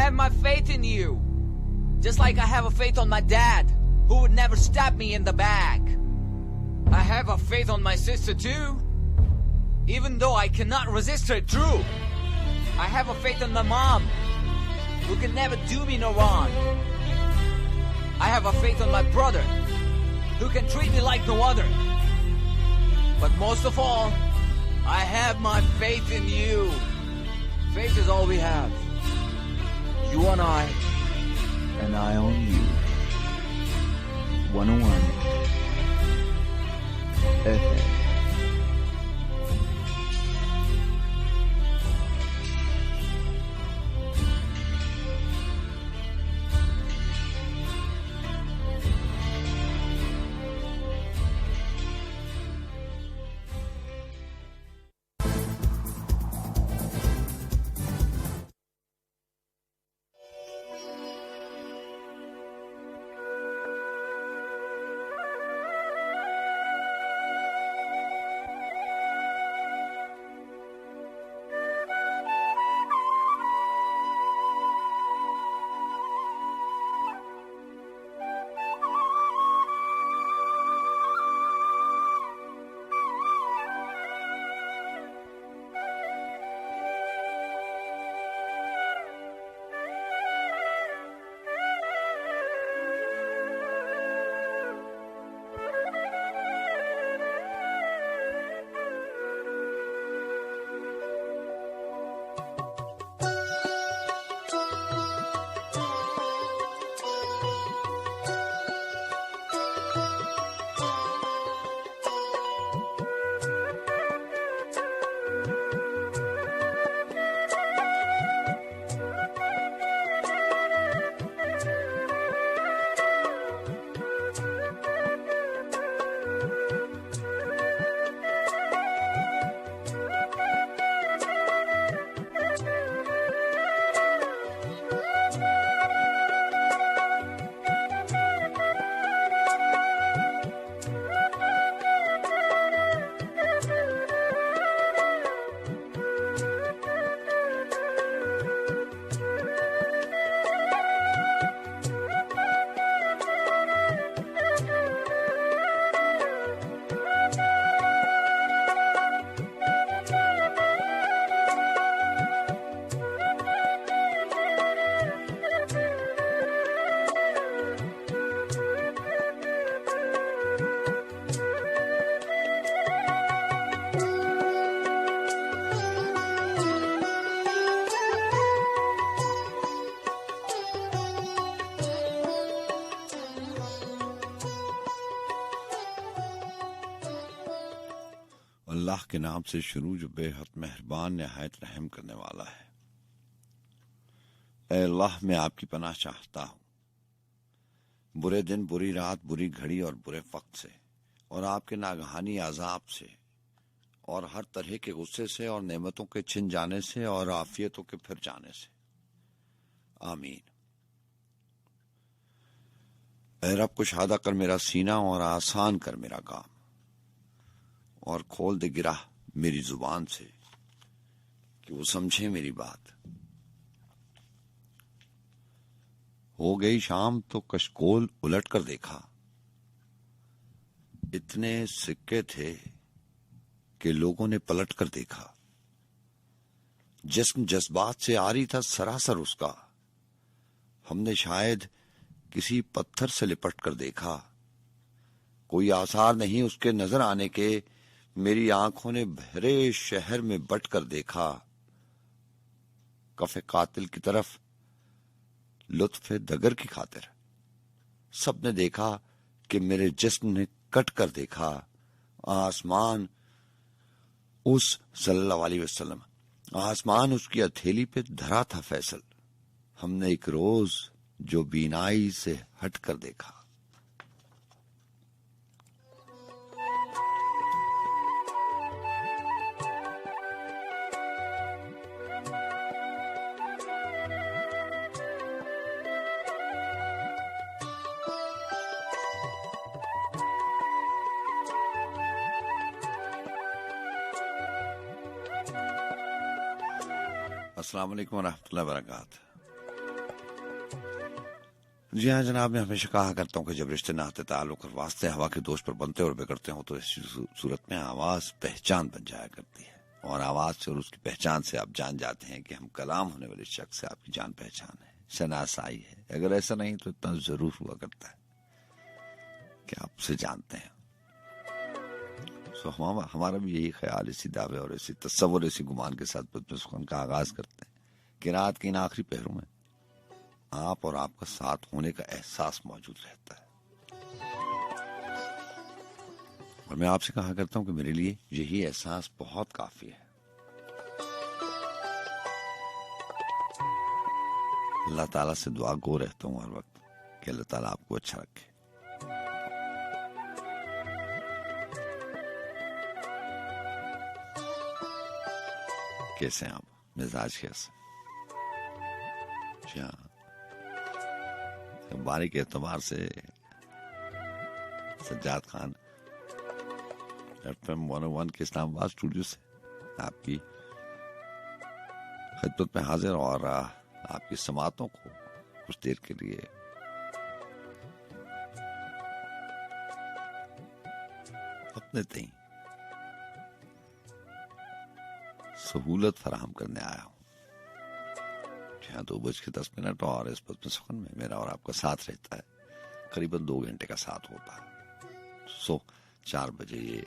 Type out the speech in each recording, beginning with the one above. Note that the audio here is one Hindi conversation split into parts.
have my faith in you. Just like I have a faith on my dad, who would never stab me in the back. I have a faith on my sister too, even though I cannot resist her true. I have a faith on my mom, who can never do me no wrong. I have a faith on my brother, who can treat me like no other. But most of all, I have my faith in you. Faith is all we have. You and I on you. 101 FM. अल्लाह के नाम से शुरू जो बेहद मेहरबान निहायत रहम करने वाला है। ऐ अल्लाह, मैं आपकी पनाह चाहता हूँ बुरे दिन, बुरी रात, बुरी घड़ी और बुरे वक्त से, और आपके नागहानी अजाब से, और हर तरह के गुस्से से, और नेमतों के छिन जाने से, और आफियतों के फिर जाने से। आमीन। ऐ रब, कुशादा कर मेरा सीना और आसान कर मेरा काम, और खोल दे गिराह मेरी जुबान से कि वो समझे मेरी बात। हो गई शाम तो कशकोल उलट कर देखा, इतने सिक्के थे कि लोगों ने पलट कर देखा। जिस्म जज्बात से आरी था सरासर उसका, हमने शायद किसी पत्थर से लिपट कर देखा। कोई आसार नहीं उसके नजर आने के, मेरी आंखों ने भरे शहर में बट कर देखा। कफे कातिल की तरफ लुत्फे दगर की खातिर सबने देखा कि मेरे जिस्म ने कट कर देखा। आसमान उस सल्लल्लाहु अलैहि वसल्लम, आसमान उसकी हथेली पे धरा था फैसल। हमने एक रोज जो बीनाई से हट कर देखा। अस्सलाम वालेकुम व रहमतुल्लाहि व बरकातहू। जी हाँ जनाब, मैं हमेशा कहा करता हूँ कि जब रिश्ते नाते ताल्लुक और वास्ते हवा के दोष पर बनते और बिगड़ते हो तो इस सूरत में आवाज पहचान बन जाया करती है, और आवाज से और उसकी पहचान से आप जान जाते हैं कि हम कलाम होने वाले शख्स से आपकी जान पहचान है, शनासाई है। अगर ऐसा नहीं तो इतना जरूर हुआ करता है कि आप उसे जानते हैं। सो हमारा भी यही ख्याल, इसी दावे और इसी तस्वर, इसी गुमान के साथ बचपन सुखन का आगाज करते हैं कि रात के इन आखिरी पहरों में आप और आपका साथ होने का एहसास मौजूद रहता है। और मैं आपसे कहा करता हूं कि मेरे लिए यही एहसास बहुत काफी है। अल्लाह ताला से दुआ गो रहता हूं हर वक्त कि अल्लाह ताला आपको अच्छा रखे। कैसे हैं आप, मिजाज कैसे? जी हाँ, बारी के एतबार से सज्जाद खान FM 101 के इस्लामाबाद स्टूडियो से आपकी खिदमत में हाजिर और आपकी समातों को कुछ देर के लिए अपने तई सहूलत फराहम करने आया हूं। यहाँ 2:10 और इस बज़्म सुखन में मेरा और आपका साथ रहता है, करीबन 2 घंटे का साथ होता है। 4 बजे ये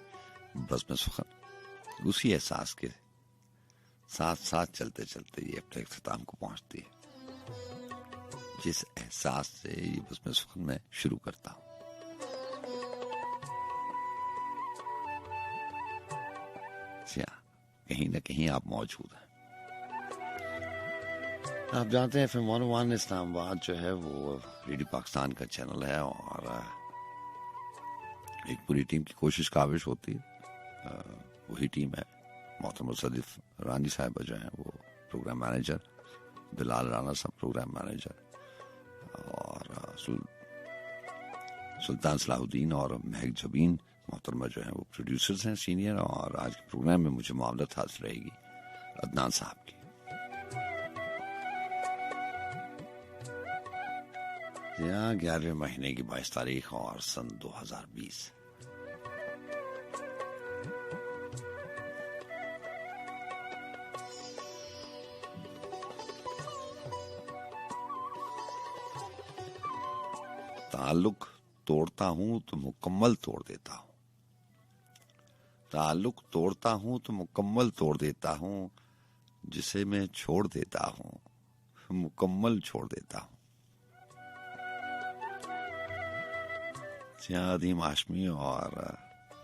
बज़्म सुखन उसी एहसास के साथ साथ चलते चलते ये अपने इख्तिताम को पहुंचती है जिस एहसास से ये बज़्म सुखन में शुरू करता हूं। कहीं ना कहीं आप मौजूद हैं। आप जानते हैं FM 101 इस्लामाबाद जो है वो रेडियो पाकिस्तान का चैनल है और एक पूरी टीम की कोशिश काबिश होती है। वही टीम है, मोहतरम सदीफ रानी साहिबा जो है वो प्रोग्राम मैनेजर, बिलाल राना साहब प्रोग्राम मैनेजर, और सुल्तान सलाहुद्दीन और महक जबीन मोहतरमा जो है वो प्रोड्यूसर्स हैं सीनियर। और आज के प्रोग्राम में मुझे मामलत हासिल रहेगी अदनान साहब की। यहाँ 11वें महीने की 22 तारीख और सन 2020। ताल्लुक तोड़ता हूं तो मुकम्मल तोड़ देता हूं, ताल्लुक तोड़ता हूं तो मुकम्मल तोड़ देता हूं, जिसे मैं छोड़ देता हूं मुकम्मल छोड़ देता हूं। अदीम हाशमी और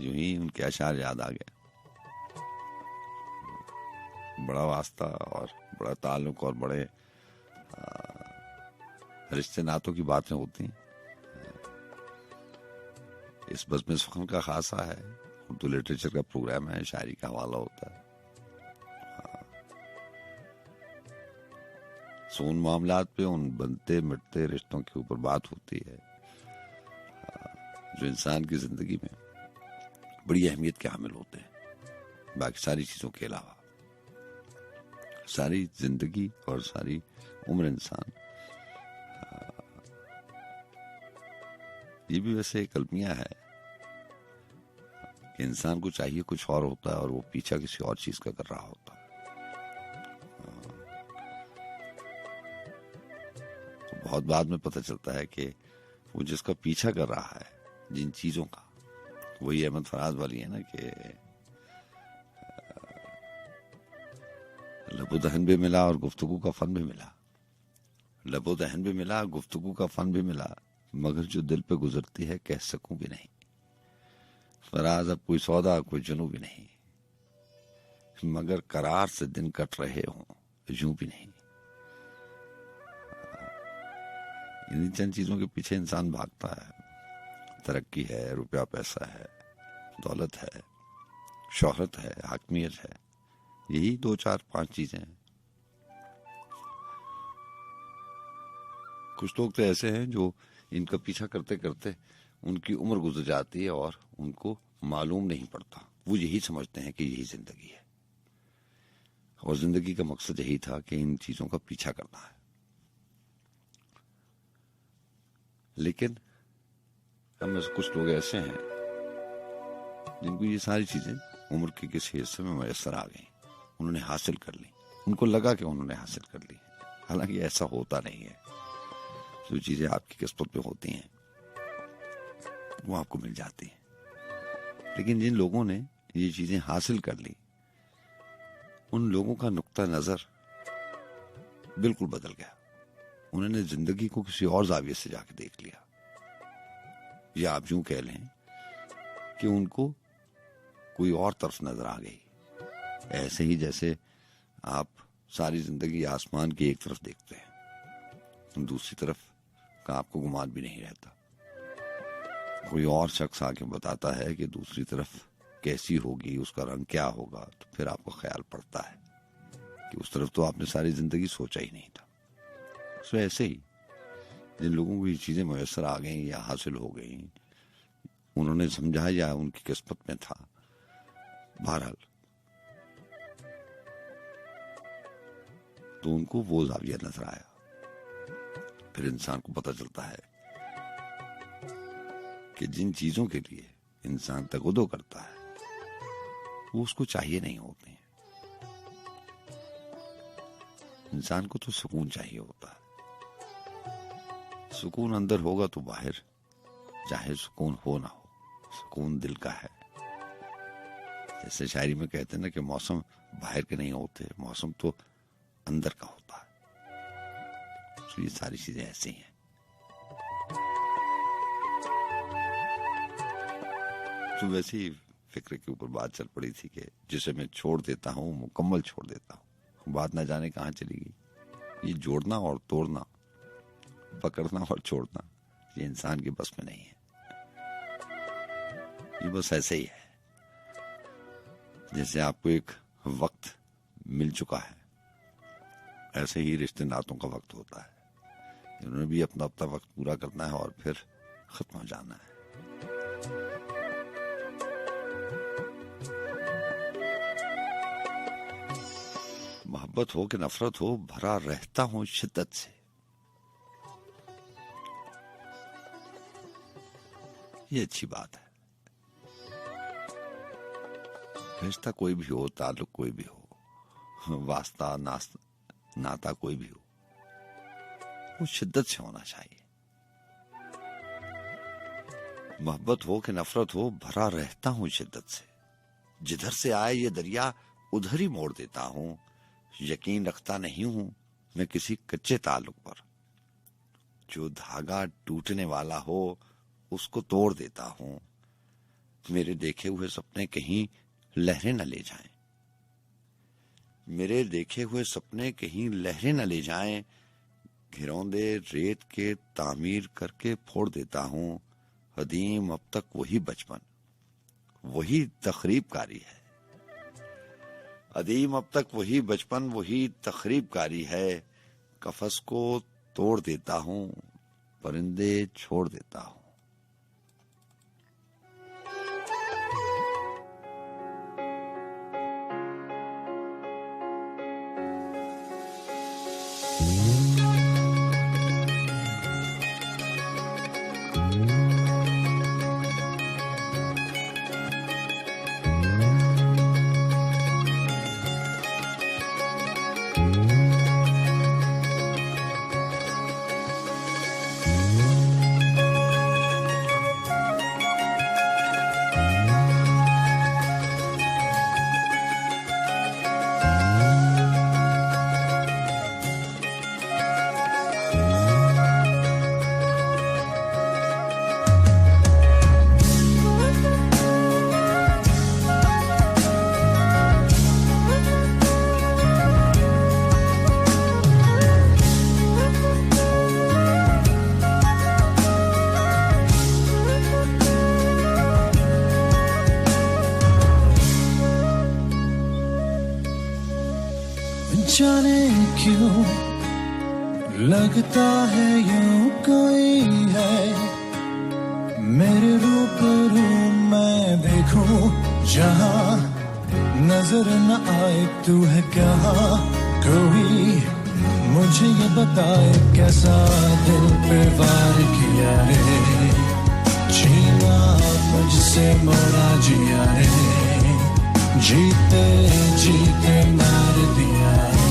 यूं ही उनके अशार याद आ गए। बड़ा वास्ता और बड़ा ताल्लुक और बड़े रिश्ते नातों की बातें होती हैं। इस बज़्म सुखन का खासा है, उर्दू लिटरेचर का प्रोग्राम है, शायरी का हवाला होता है। सोन मामलात पे उन बनते मिटते रिश्तों के ऊपर बात होती है जो इंसान की जिंदगी में बड़ी अहमियत के हामिल होते हैं। बाकी सारी चीजों के अलावा सारी जिंदगी और सारी उम्र इंसान, ये भी वैसे एक अलमिया है कि इंसान को चाहिए कुछ और होता है और वो पीछा किसी और चीज का कर रहा होता है। तो बहुत बाद में पता चलता है कि वो जिसका पीछा कर रहा है जिन चीजों का, वही अहमद फराज वाली है ना कि लबो दहन भी मिला और गुफ्तगू का फन भी मिला, लबो दहन भी मिला गुफ्तगू का फन भी मिला, मगर जो दिल पे गुजरती है कह सकूं भी नहीं। फराज अब कोई सौदा कोई जुनू भी नहीं, मगर करार से दिन कट रहे हों यूं भी नहीं। इन्हीं चंद चीजों के पीछे इंसान भागता है। तरक्की है, रुपया पैसा है, दौलत है, शोहरत है, हाकमियत है, यही 2 4 5 चीजें हैं। कुछ लोग तो ऐसे हैं जो इनका पीछा करते करते उनकी उम्र गुजर जाती है और उनको मालूम नहीं पड़ता। वो यही समझते हैं कि यही जिंदगी है और जिंदगी का मकसद यही था कि इन चीजों का पीछा करना है। लेकिन हम में से कुछ लोग ऐसे हैं जिनको ये सारी चीजें उम्र के किसी हिस्से में मैसर आ गई, उन्होंने हासिल कर ली, उनको लगा कि उन्होंने हासिल कर ली। हालांकि ऐसा होता नहीं है। जो चीजें आपकी किस्मत में होती हैं वो आपको मिल जाती हैं। लेकिन जिन लोगों ने ये चीजें हासिल कर ली, उन लोगों का नुक्ता नजर बिल्कुल बदल गया। उन्होंने जिंदगी को किसी और जाविये से जाके देख लिया, या आप यूं कह लें कि उनको कोई और तरफ नजर आ गई। ऐसे ही जैसे आप सारी जिंदगी आसमान की एक तरफ देखते हैं, दूसरी तरफ का आपको गुमान भी नहीं रहता। कोई और शख्स आके बताता है कि दूसरी तरफ कैसी होगी, उसका रंग क्या होगा, तो फिर आपको ख्याल पड़ता है कि उस तरफ तो आपने सारी जिंदगी सोचा ही नहीं था। सो ऐसे ही जिन लोगों को ये चीजें मैसर आ गई या हासिल हो गई, उन्होंने समझा या उनकी किस्मत में था, बहरहाल तो उनको वो जाविया नजर आया। फिर इंसान को पता चलता है कि जिन चीजों के लिए इंसान तगदो करता है वो उसको चाहिए नहीं होते हैं। इंसान को तो सुकून चाहिए होता है। सुकून अंदर होगा तो बाहर चाहे सुकून हो ना हो, सुकून दिल का है। जैसे शायरी में कहते हैं ना कि मौसम बाहर के नहीं होते, मौसम तो अंदर का होता है। तो ये सारी चीजें ऐसी हैं। तो वैसे ही फिक्र के ऊपर बात चल पड़ी थी कि जिसे मैं छोड़ देता हूँ मुकम्मल छोड़ देता हूँ। बात ना जाने कहाँ चली गई। ये जोड़ना और तोड़ना, पकड़ना और छोड़ना, ये इंसान के बस में नहीं है। ये बस ऐसे ही है जैसे आपको एक वक्त मिल चुका है, ऐसे ही रिश्ते नातों का वक्त होता है। इन्होंने भी अपना अपना वक्त पूरा करना है और फिर खत्म हो जाना है। मोहब्बत हो कि नफरत हो, भरा रहता हूं शिद्दत से। ये अच्छी बात है। रिश्ता कोई भी हो, ताल्लुक कोई भी हो, वास्ता नाता कोई भी हो, वो शिद्दत से होना चाहिए। मोहब्बत हो कि नफरत हो, भरा रहता हूं शिद्दत से। जिधर से आए ये दरिया उधर ही मोड़ देता हूं। यकीन रखता नहीं हूं मैं किसी कच्चे ताल्लुक पर। जो धागा टूटने वाला हो उसको तोड़ देता हूं। मेरे देखे हुए सपने कहीं लहरें न ले जाएं। मेरे देखे हुए सपने कहीं लहरें न ले जाएं। घिरौंदे रेत के तामीर करके फोड़ देता हूं। कदीम अब तक वही बचपन, वही तखरीबकारी है। अदीम अब तक वही बचपन, वही तखरीबकारी है। कफस को तोड़ देता हूं, परिंदे छोड़ देता हूं। जाने क्यों लगता है यूं कोई है मेरे रूबरू। मैं देखूं जहां नजर न आए तू है कहाँ। कोई मुझे ये बताए कैसा दिल पे वार किया रे, जीना मुझसे मोरा जिया रे, जीते जीते मार दिया रे।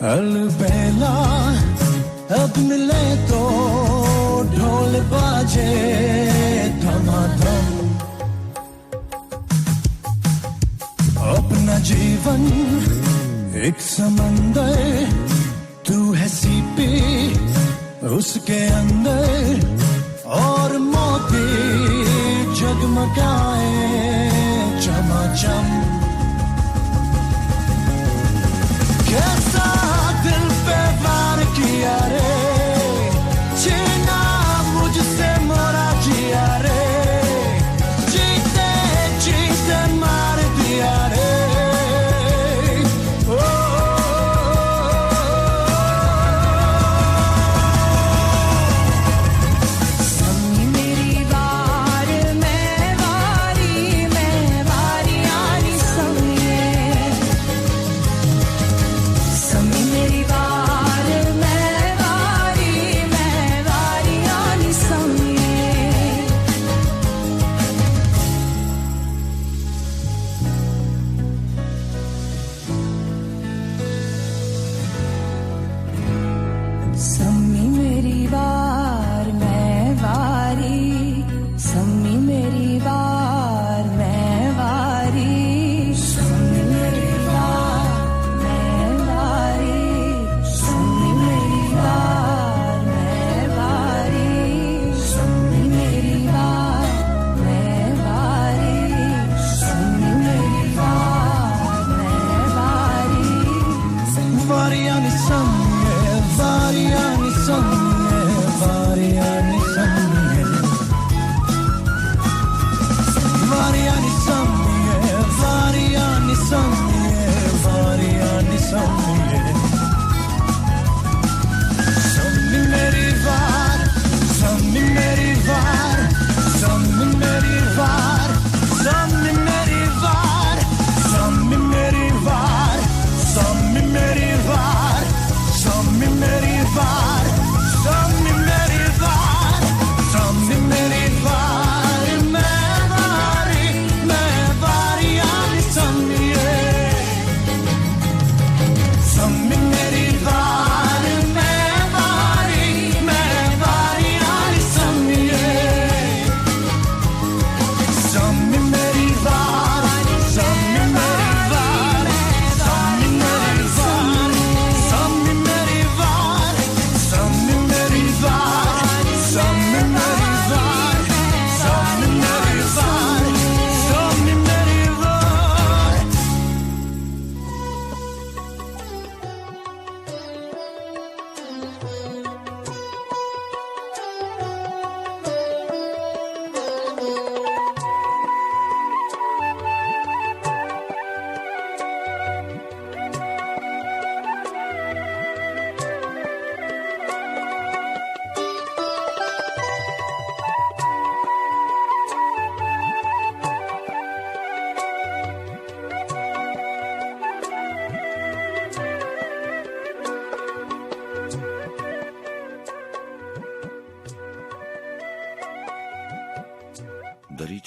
अलबेला अब मिले तो ढोल बाजे धमाधम, अपना जीवन एक समंदर, तू है सीपी उसके अंदर, और मोती जगमगाए चमाचम। कैसा दिल पे वार किया रे, छीना मुझसे मोरा जिया रे, जीते जीते मार दिया रे।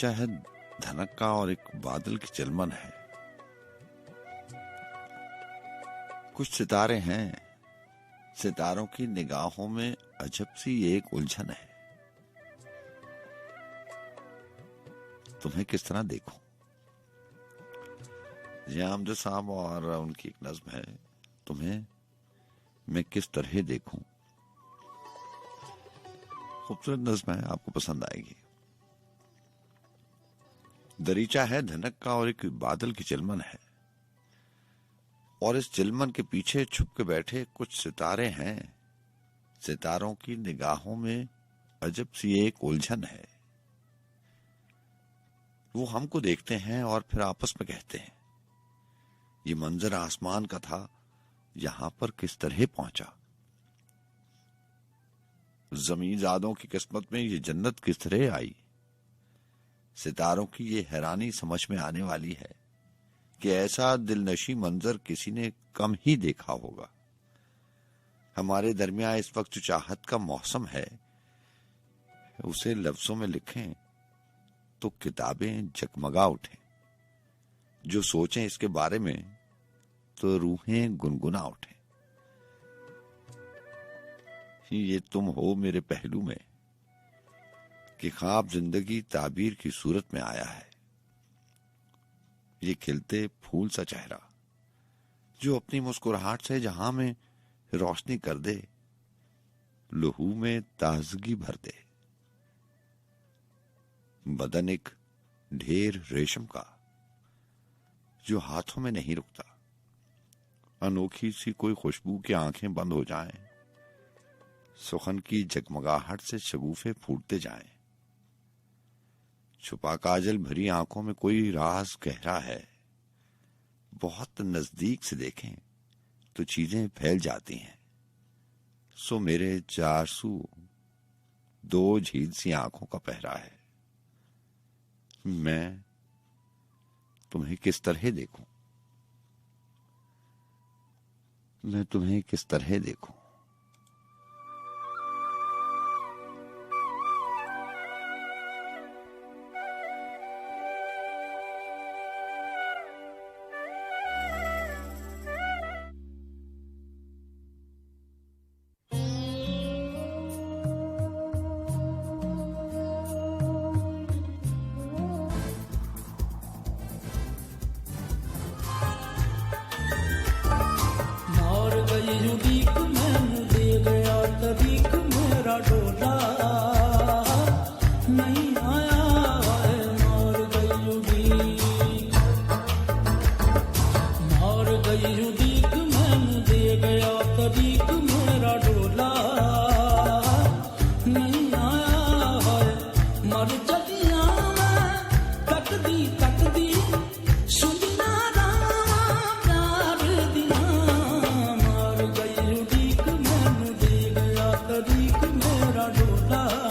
दरीचा है धनक का और एक बादल की चिलमन है। कुछ सितारे हैं, सितारों की निगाहों में अजब सी एक उलझन है। तुम्हें किस तरह देखूं? यामद साहब और उनकी एक नज्म है, तुम्हें मैं किस तरह देखूं। खूबसूरत नज्म है, आपको पसंद आएगी। दरीचा है धनक का और एक बादल की चिलमन है, और इस चिलमन के पीछे छुप के बैठे कुछ सितारे हैं। सितारों की निगाहों में अजब सी एक उलझन है। वो हमको देखते हैं और फिर आपस में कहते हैं, ये मंजर आसमान का था, यहां पर किस तरह पहुंचा। ज़मींज़ादों की किस्मत में ये जन्नत किस तरह आई। सितारों की ये हैरानी समझ में आने वाली है कि ऐसा दिलनशी मंजर किसी ने कम ही देखा होगा। हमारे दरमियान इस वक्त जो चाहत का मौसम है, उसे लफ्जों में लिखें तो किताबें जगमगा उठें। जो सोचें इसके बारे में तो रूहें गुनगुना उठें। ये तुम हो मेरे पहलू में कि ख्वाब जिंदगी ताबीर की सूरत में आया है। ये खिलते फूल सा चेहरा जो अपनी मुस्कुराहट से जहां में रोशनी कर दे, लहू में ताजगी भर दे। बदन एक ढेर रेशम का जो हाथों में नहीं रुकता। अनोखी सी कोई खुशबू की आंखें बंद हो जाएं, सुखन की जगमगाहट से शगुफे फूटते जाएं। छुपा काजल भरी आंखों में कोई राज गहरा है। बहुत नजदीक से देखें तो चीजें फैल जाती हैं। सो मेरे चारसू दो झील सी आंखों का पहरा है। मैं तुम्हें किस तरह देखूं? मैं तुम्हें किस तरह देखूं? मेरा डोला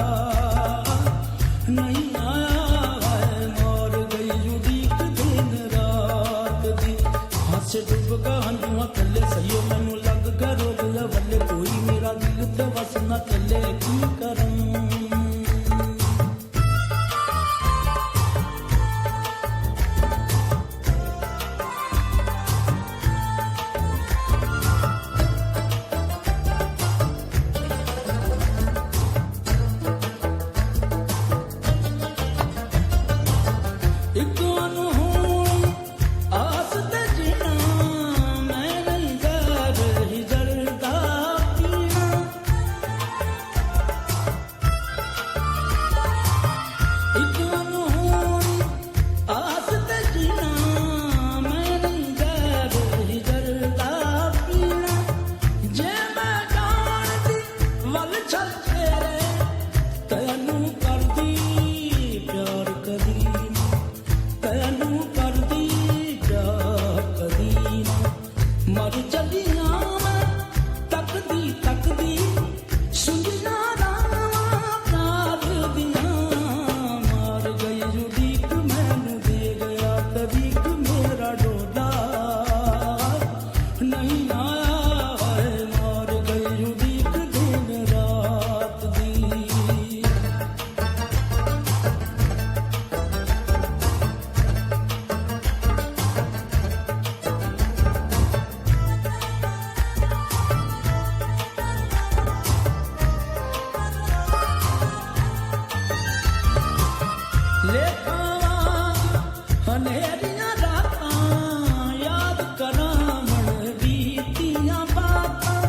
ਹਨੇਰੀਆਂ ਰਾਤਾਂ ਯਾਦ ਕਰਾਂ ਮਨ ਬੀਤੀਆਂ ਬਾਤਾਂ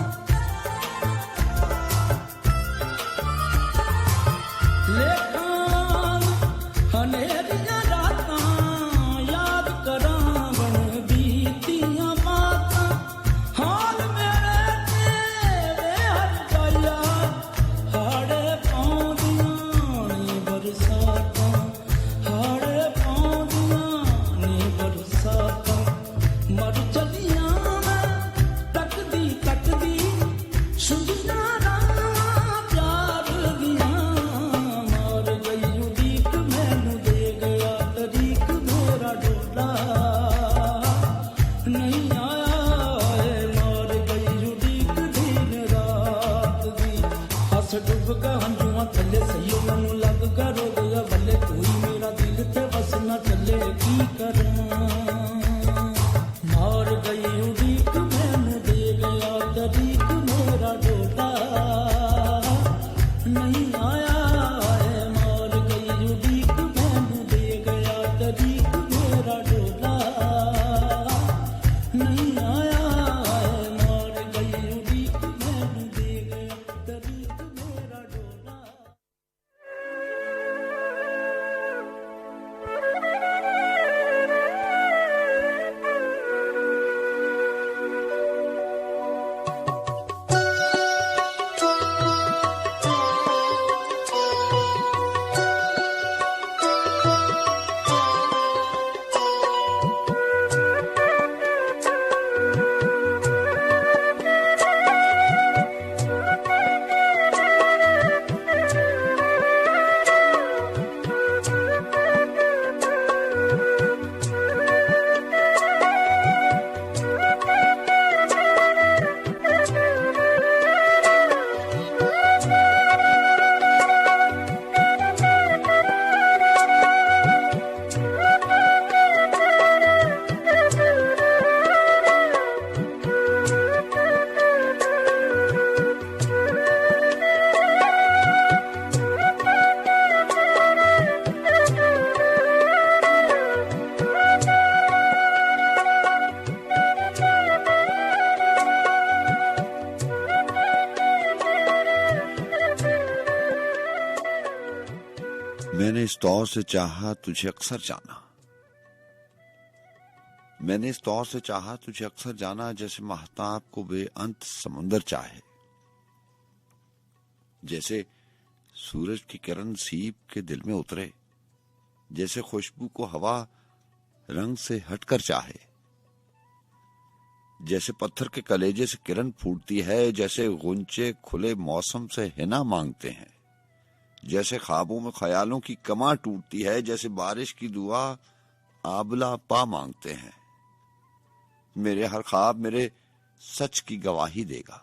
ਲੇਖਾਂ ਹਨੇਰੀਆਂ ਰਾਤਾਂ ਯਾਦ ਕਰਾਂ ਮਨ ਬੀਤੀਆਂ ਬਾਤਾਂ ਹਾਲ ਮੇਰੇ ਤੇਰੇ ਹਰ ਜਾਇਆ ਹਾੜੇ ਪਾਉਂਦੀਆਂ ਨੇ ਬਰਸਾਤਾਂ ਹਾੜੇ ਪਾਉਂਦੀਆਂ ਨੇ ਬਰਸਾਤਾਂ ਮਰ ਚੱਲੀਆਂ ਮੈਂ ਤੱਕਦੀ ਤੱਕਦੀ ਸੁਣੀਆਂ ਰਾਵਾਂ ਪਿਆਰ ਦੀਆਂ ਮਰ ਗਈ ਉਡੀਕ ਮੈਨੂੰ ਦੇ ਗਿਆ ਤਰੀਕ ਮੇਰਾ ਡੋਲਾ ਨਹੀਂ ਆਇਆ ਏ ਮਰ ਗਈ ਉਡੀਕ ਦਿਨ ਰਾਤ ਦੀ ਹੱਸ ਡੁੱਬ ਗਾ ਹੰਝੂਆਂ ਥੱਲੇ ਸਈਓ ਮੈਨੂੰ ਲੱਗ ਗਾ ਰੋ ਗਿਆ ਬੱਲੇ ਤੂੰ ਹੀ ਮੇਰਾ ਦਿਲ ਤੇ ਬਸ ਨਾ ਚੱਲੇ ਕੀ ਕਰਾਂ ਮਰ ਗਈ ਉਡੀਕ ਮੈਨੂੰ ਦੇ ਗਿਆ ਤਰੀਕ ਮੇਰਾ ਡੋਲਾ ਨਹੀਂ ਆਇਆ ਏ ਮਰ ਗਈ ਉਡੀਕ ਮੈਨੂੰ ਦੇ ਗਿਆ ਤਰੀਕ ਮੇਰਾ ਡੋਲਾ ਨਹੀਂ ਆਇਆ ਏ ਮਰ ਗਈ ਉਡੀਕ ਮੈਨੂੰ ਦੇ ਗਿਆ ਤਰੀਕ ਮੇਰਾ ਡੋਲਾ मैंने इस दौर से चाहा तुझे अक्सर जाना, मैंने इस दौर से चाहा तुझे अक्सर जाना जैसे महताब को बेअंत समुंदर चाहे, जैसे सूरज की किरण सीप के दिल में उतरे, जैसे खुशबू को हवा रंग से हटकर चाहे, जैसे पत्थर के कलेजे से किरण फूटती है, जैसे गुंचे खुले मौसम से हिना मांगते हैं, जैसे ख्वाबों में ख्यालों की कमा टूटती है, जैसे बारिश की दुआ आबला पा मांगते हैं। मेरे हर ख्वाब मेरे सच की गवाही देगा,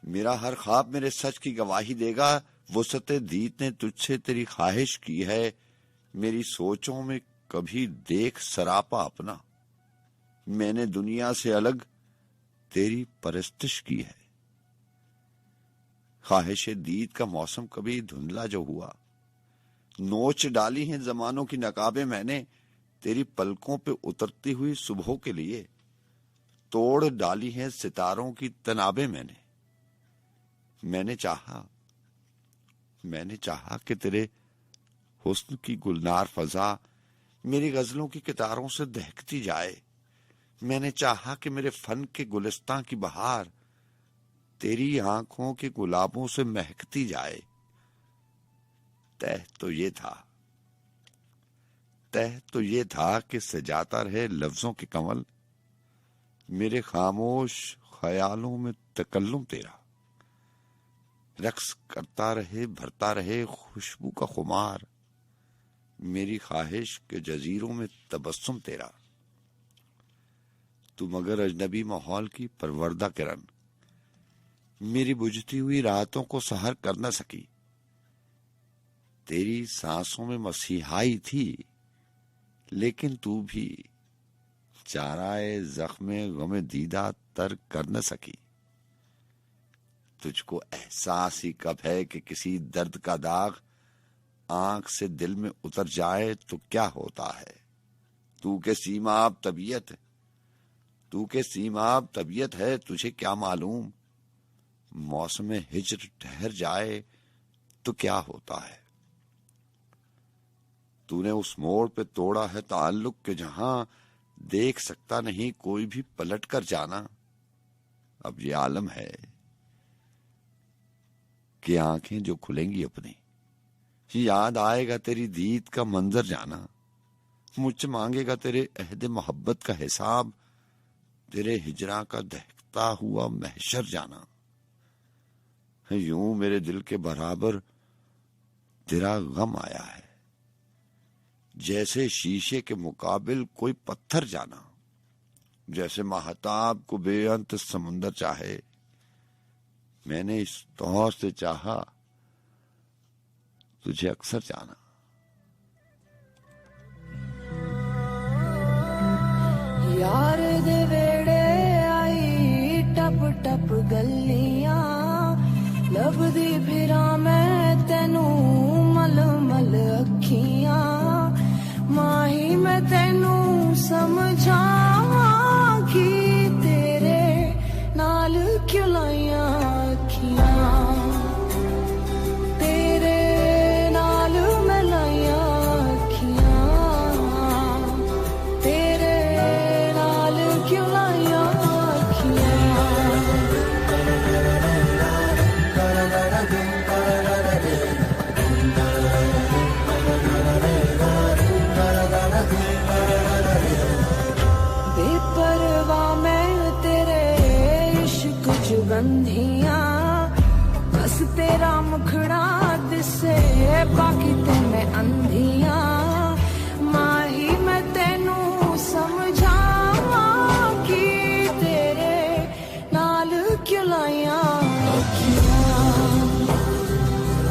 मेरा हर ख्वाब मेरे सच की गवाही देगा। वुसअते दीद ने तुझसे तेरी ख्वाहिश की है, मेरी सोचों में कभी देख सरापा अपना। मैंने दुनिया से अलग तेरी परस्तिश की है। ख्वाहिश दीद का मौसम कभी धुंधला जो हुआ, नोच डाली हैं जमानों की नकाबें मैंने तेरी पलकों पे उतरती हुई सुबहों के लिए, तोड़ डाली हैं सितारों की तनाबें मैंने। मैंने चाहा कि तेरे हुस्न की गुलनार फजा मेरी गजलों की कितारों से दहकती जाए। मैंने चाहा कि मेरे फन के गुलिस्तां की बहार तेरी आंखों के गुलाबों से महकती जाए। तह तो ये था कि सजाता रहे लफ्जों के कमल, मेरे खामोश ख्यालों में तकल्लुम तेरा। रक्स करता रहे भरता रहे खुशबू का खुमार, मेरी ख्वाहिश के जजीरों में तबस्सुम तेरा। तू मगर अजनबी माहौल की परवरदा किरण, मेरी बुझती हुई रातों को सहर कर न सकी। तेरी सांसों में मसीहाई थी, लेकिन तू भी चाराए जख्मे गमे दीदा तर कर न सकी। तुझको एहसास ही कब है कि किसी दर्द का दाग आंख से दिल में उतर जाए तो क्या होता है। तू के सीमाब तबीयत है, तुझे क्या मालूम। मौसम हिज्र ठहर जाए तो क्या होता है। तूने उस मोड़ पे तोड़ा है ताल्लुक के जहां देख सकता नहीं कोई भी पलट कर जाना। अब ये आलम है कि आंखें जो खुलेंगी अपनी, याद आएगा तेरी दीद का मंजर जाना। मुझसे मांगेगा तेरे अहद मोहब्बत का हिसाब, तेरे हिजरा का दहकता हुआ महशर जाना। यूं मेरे दिल के बराबर तेरा गम आया है, जैसे शीशे के मुकाबिल कोई पत्थर जाना। जैसे महताब को बेअंत समुंदर चाहे, मैंने इस तौर से चाहा तुझे अक्सर जाना। यार दे वेड़े आई टप टप गलियां, लभदी फिरा मैं तेनू मल मल अखियां। माही मैं तेनू समझावां कि तेरे नाल क्यों लाइयां अखियां। तेरे नाल मैं लाइयां अखियां, तेरे नाल क्यों लाइयां अखियां। बेपरवाह मैं तेरे इश्क जुगंधियां, बस तेरा मुखड़ा दिसे बाकी ते मैं अंधियां। माही मैं तेनू समझावां कि तेरे नाल क्यों लाइयां अखियां।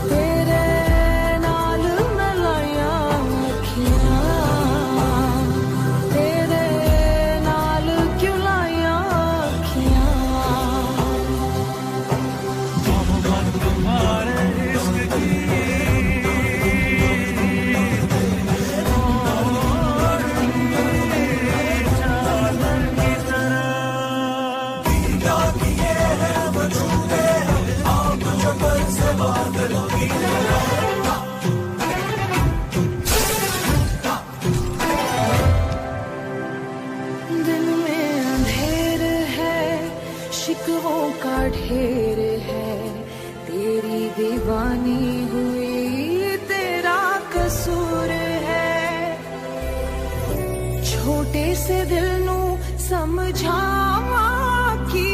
तेरे नाल मैं लाइयां अखियां, तेरे नाल क्यों लाइयां अखियां। दिल में अंधेर है, शिकवों का ढेर है, तेरी दीवानी हुई तेरा कसूर है। छोटे से दिल नू समझावां कि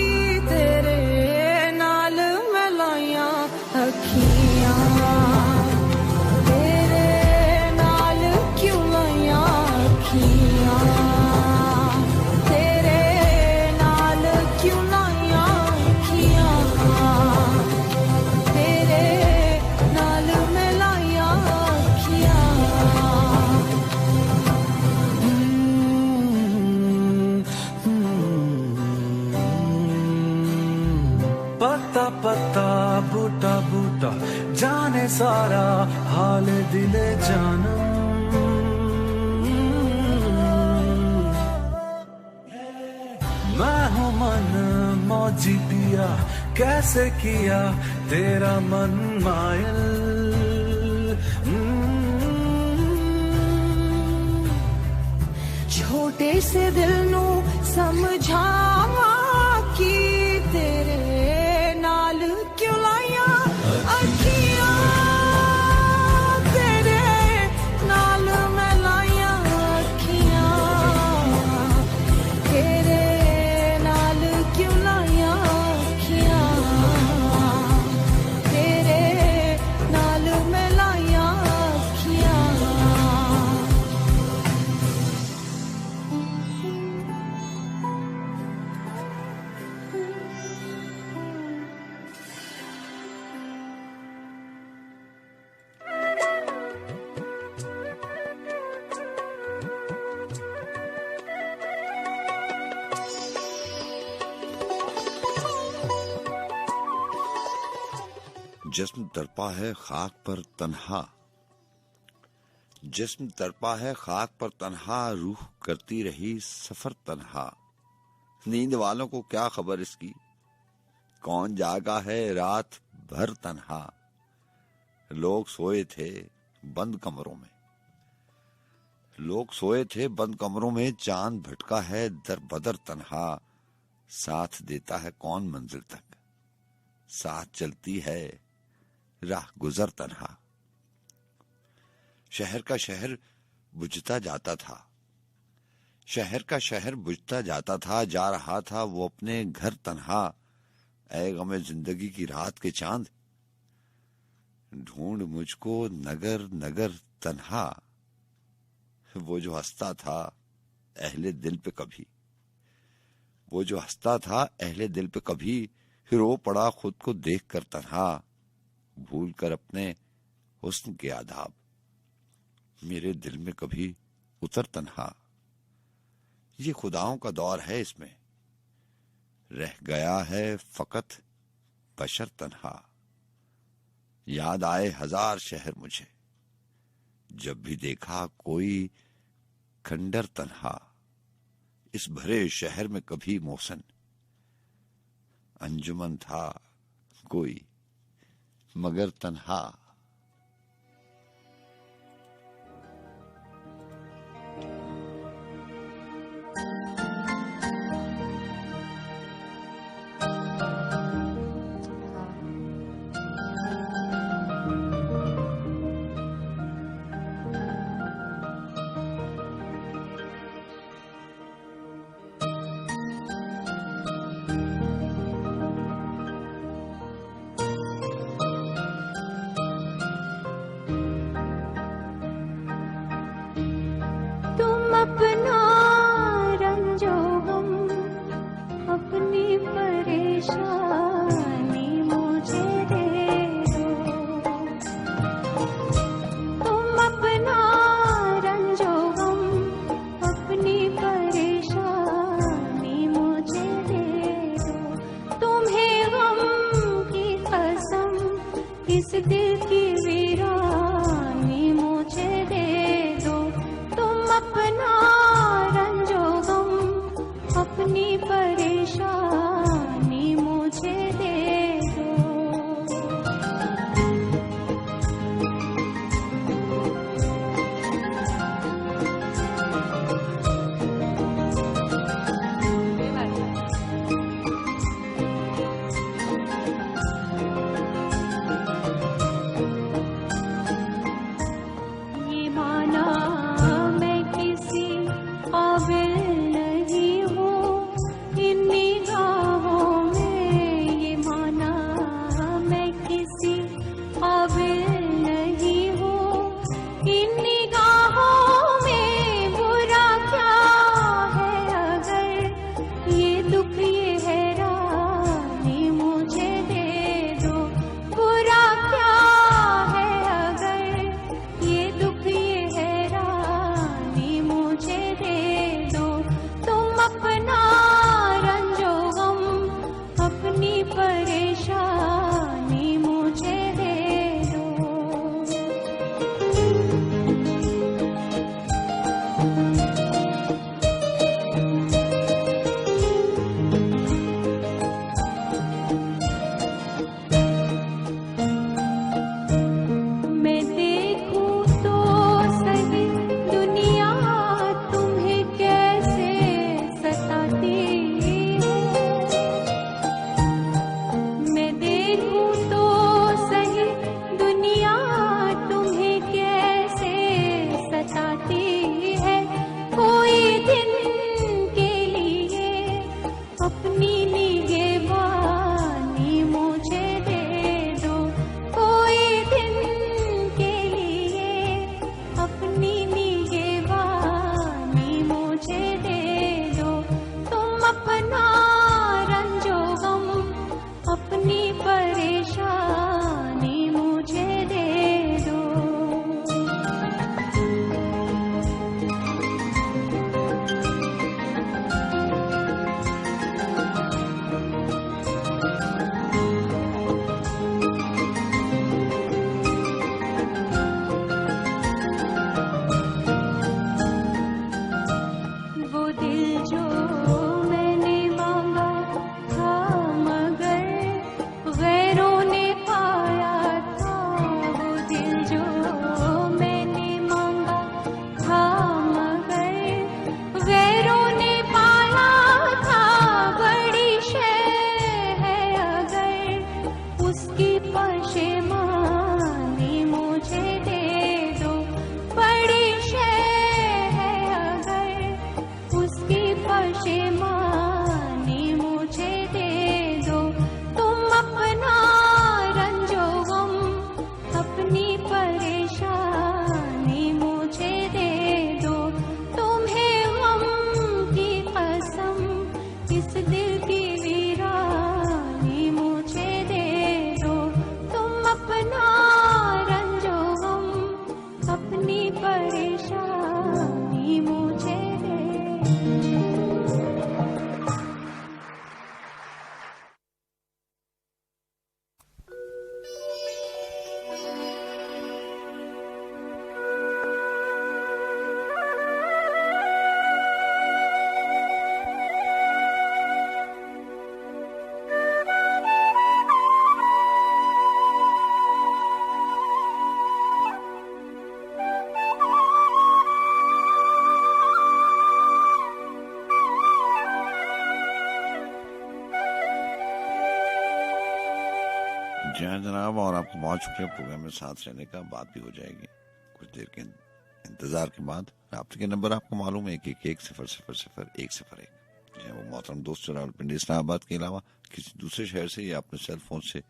तेरे नाल मैं लाइयां अखियां। तेरे नाल क्यों लाइयां अखियां। तेरे नाल क्यों लाइयां अखियां। तेरे नाल मैं लाइयां अखियां। पत्ता पत्ता बूटा बूटा जाने सारा हाल दिले जानम। मैं हूँ मन मौजी पिया, कैसे किया तेरा मन मायल। छोटे से दिल नू समझावां कि तेरे नाल क्यों लाइयां अखियां। तेरे नाल मैं लाइयां अखियां। तेरे नाल क्यों लाइयां अखियां। तेरे नाल मैं लाइयां अखियां। जश्न दरपा है खाक पर तन्हा, जिस्म तड़पा है खाक पर तन्हा, रूह करती रही सफर तन्हा। नींद वालों को क्या खबर इसकी, कौन जागा है रात भर तन्हा। लोग सोए थे बंद कमरों में, लोग सोए थे बंद कमरों में, चांद भटका है दर बदर तन्हा। साथ देता है कौन मंजिल तक, साथ चलती है राह गुजर तन्हा। शहर का शहर बुझता जाता था, शहर का शहर बुझता जाता था, जा रहा था वो अपने घर तन्हा। ऐ गमे जिंदगी की रात के चांद, ढूंढ मुझको नगर नगर तन्हा। वो जो हंसता था अहले दिल पे कभी, वो जो हंसता था अहले दिल पे कभी, रो पड़ा खुद को देख कर तन्हा। भूल कर अपने हुस्न के आदाब, मेरे दिल में कभी उतर तन्हा। ये खुदाओं का दौर है, इसमें रह गया है फकत बशर तन्हा। याद आए हजार शहर मुझे, जब भी देखा कोई खंडर तन्हा। इस भरे शहर में कभी मोहसन अंजुमन था कोई मगर तन्हा। जी हाँ जनाब, और आपको बहुत शुक्रिया प्रोग्राम में साथ रहने का। बात भी हो जाएगी कुछ देर के इंतजार के बाद। राब्ते के नंबर आपको मालूम है 111000101। वो मोहतरम दोस्त जो रावलपिंडी इस्लामाबाद के अलावा किसी दूसरे शहर से या अपने सेल फोन से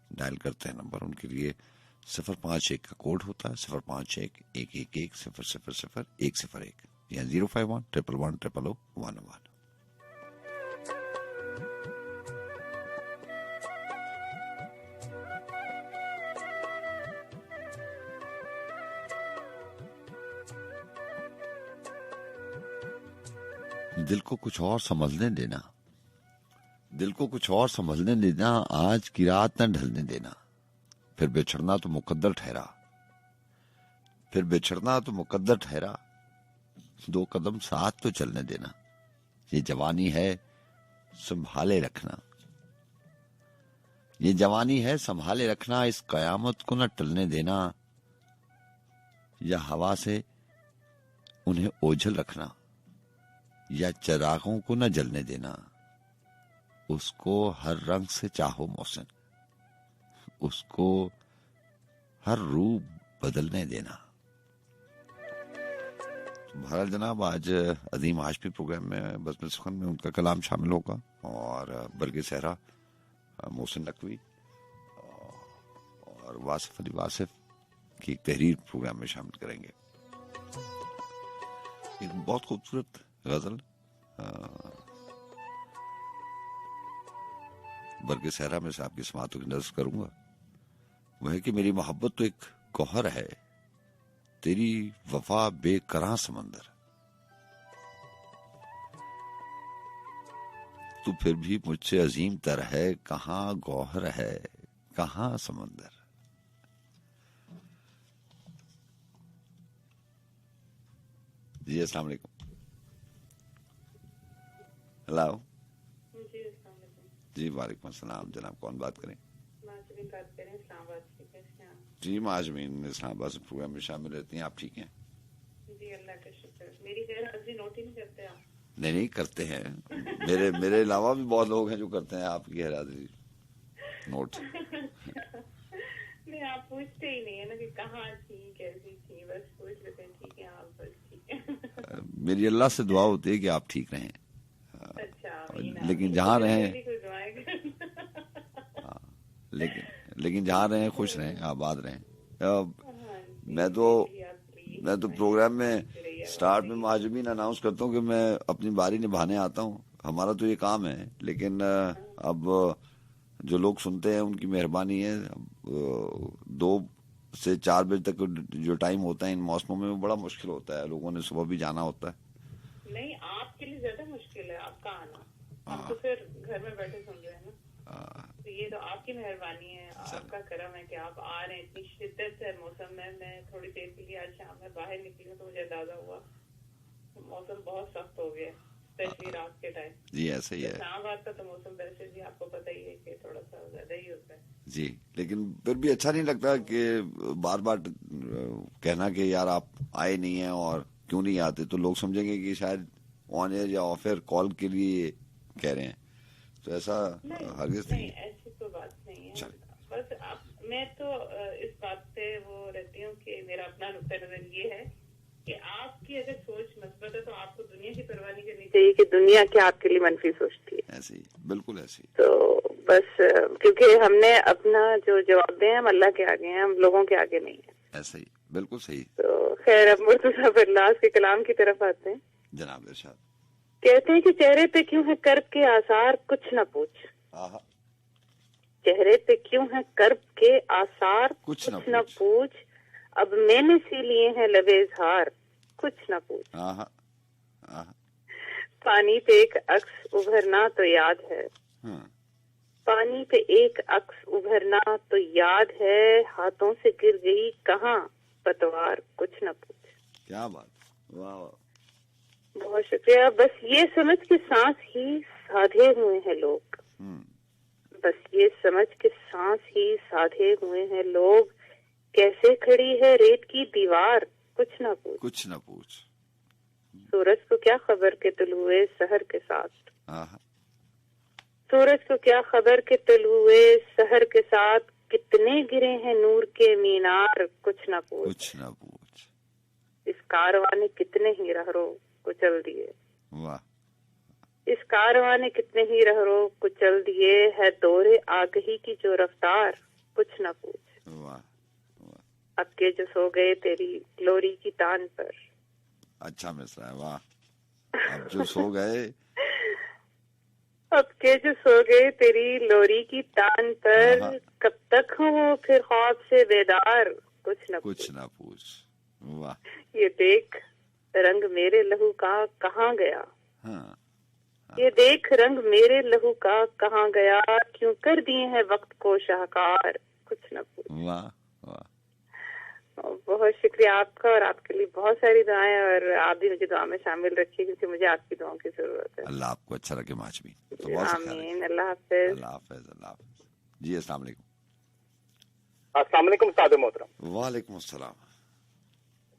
डायल करते हैं नंबर, उनके लिए 051 का कोड होता है, 0511110000101 या 051110011। दिल को कुछ और समझने देना, दिल को कुछ और समझने देना, आज की रात न ढलने देना, फिर बिछड़ना तो मुकद्दर ठहरा, फिर बिछड़ना तो मुकद्दर ठहरा, 2 कदम साथ तो चलने देना, ये जवानी है संभाले रखना, ये जवानी है संभाले रखना, इस कयामत को न टलने देना, या हवा से उन्हें ओझल रखना, या चिरागों को न जलने देना, उसको हर रंग से चाहो मौसम, उसको हर रूप बदलने देना। भारत जनाब, आज अजीम हाशमी प्रोग्राम में बज़्म सुखन में उनका कलाम शामिल होगा और बरगे सहरा मोहसिन नकवी और वासिफ अली वासिफ की एक तहरीर प्रोग्राम में शामिल करेंगे। एक बहुत खूबसूरत गजल बरगे सहरा में से आपकी समातों की नज़र करूंगा। वह है कि मेरी मोहब्बत तो एक गौहर है, तेरी वफा बेकरां समंदर, तू फिर भी मुझसे अजीम तर है, कहां गौहर है कहां समंदर। जी अस्सलाम वालेकुम। हेलो जी, वालेकुम अस्सलाम। जनाब कौन बात करें? जी माजमीन इस्लामाबाद से प्रोग्राम में शामिल रहती हैं। आप ठीक हैं? जी अल्लाह का शुक्र। मेरी गैर हाजिरी नोट ही नहीं करते आप? नहीं करते हैं, मेरे अलावा भी बहुत लोग हैं जो करते हैं आपकी गैर हाजिरी नोट। नहीं, आप पूछते ही नहीं है ना कि कहाँ थी कैसी थी, बस पूछ लेते हैं ठीक है आप, बस ठीक है। मेरी अल्लाह से दुआ होती है कि आप ठीक रहें। अच्छा, लेकिन जहाँ रहें, लेकिन जहाँ रहें खुश रहें, आबाद रहें। मैं तो प्रोग्राम में स्टार्ट में माजमीन अनाउंस करता हूँ कि मैं अपनी बारी निभाने आता हूँ, हमारा तो ये काम है। लेकिन अब जो लोग सुनते हैं उनकी मेहरबानी है। 2 से 4 बजे तक जो टाइम होता है इन मौसमों में, वो बड़ा मुश्किल होता है, लोगों ने सुबह भी जाना होता है। नहीं, आपके लिए ज्यादा मुश्किल है आपका आना, हम तो फिर घर में बैठे सुन रहे हैं ना। तो ये तो आपकी मेहरबानी है, आपका करम है कि आप आ रहे हैं। इतनी शिद्दत है मौसम में, मैं थोड़ी देर के लिए आज शाम में बाहर निकली हूँ तो मुझे अंदाजा हुआ मौसम बहुत सख्त हो गया, स्पेशली रात के टाइम। जी ऐसे ही है। इस्लामाबाद का तो मौसम वैसे भी आपको पता ही है कि थोड़ा सा ज्यादा ही होता है जी। लेकिन फिर भी अच्छा नहीं लगता कि बार बार कहना कि यार आप आए नहीं हैं और क्यों नहीं आते, तो लोग समझेंगे कि शायद ऑन एयर या ऑफ एयर कॉल के लिए कह रहे हैं। तो ऐसा हरगिज़ नहीं, ऐसी कोई बात नहीं है। बस मैं तो इस बात पे वो रहती हूँ कि मेरा अपना नुक्ता नजर ये है कि आपकी अगर सोच मस्बत है तो आपको दुनिया की परवाह नहीं करनी चाहिए कि दुनिया क्या आपके लिए मनफी सोचती है। ऐसे ही, बिल्कुल ऐसे ही। तो बस क्योंकि हमने अपना जो जवाब दे हम अल्लाह के आगे हैं, हम लोगों के आगे नहीं है। ऐसे ही, बिल्कुल सही। तो खैर, अब मुर्तज़ा बिरलास के कलाम की तरफ आते हैं। जनाब इरशाद। कहते हैं कि चेहरे पे क्यों है कर्ब के आसार, कुछ न पूछ। चेहरे पे क्यों है कर्ब के आसार, कुछ न पूछ। अब मैंने सी लिए हैं लबे इज़हार, कुछ न पूछ। पानी पे एक अक्स उभरना तो याद है, पानी पे एक अक्स उभरना तो याद है, हाथों से गिर गई कहाँ पतवार, कुछ न पूछ। क्या बात, वाह। बहुत शुक्रिया। बस ये समझ के सांस ही साधे हुए हैं लोग, बस ये समझ के सांस ही साधे हुए हैं लोग, कैसे खड़ी है रेत की दीवार, कुछ न पूछ। कुछ न पूछ। सूरज को क्या खबर के तुलुए सहर के साथ, सूरज को क्या खबर के तुलुए सहर के साथ, कितने गिरे हैं नूर के मीनार, कुछ न पूछ। कुछ ना पूछ। इस कारवां ने कितने ही रहरो कुचल दिए, वाह। इस कारवां ने कितने ही रहरो कुचल दिए, है दौरे आगही की जो रफ्तार, कुछ न पूछ। वाह। अब के जो सो गए तेरी ग्लोरी की तान पर। अच्छा मिसरा है, वाह। अब जो सो गए, अब के जो सो गए तेरी लोरी की तान हाँ। पर, कब तक हूँ फिर ख्वाब से बेदार, कुछ न कुछ ना पूछ। वाह। ये देख रंग मेरे लहू का कहाँ गया, हाँ। ये देख रंग मेरे लहू का कहाँ गया, क्यों कर दिए हैं वक्त को शाहकार, कुछ न पूछ। वाह वाह। बहुत शुक्रिया आपका, और आपके लिए बहुत सारी दुआएं, और आप भी मुझे दुआ में शामिल रखिए क्योंकि मुझे आपकी दुआओं की जरूरत है। अल्लाह आपको अच्छा रखे माच भी। तो बहुत सा ख्याल रखिए। आमीन। अल्लाह हाफिज। अल्लाह हाफिज। अल्लाह हाफिज। जी अस्सलाम वालेकुम। अस्सलाम वालेकुम उस्ताद मोहतरम। वालेकुम अस्सलाम।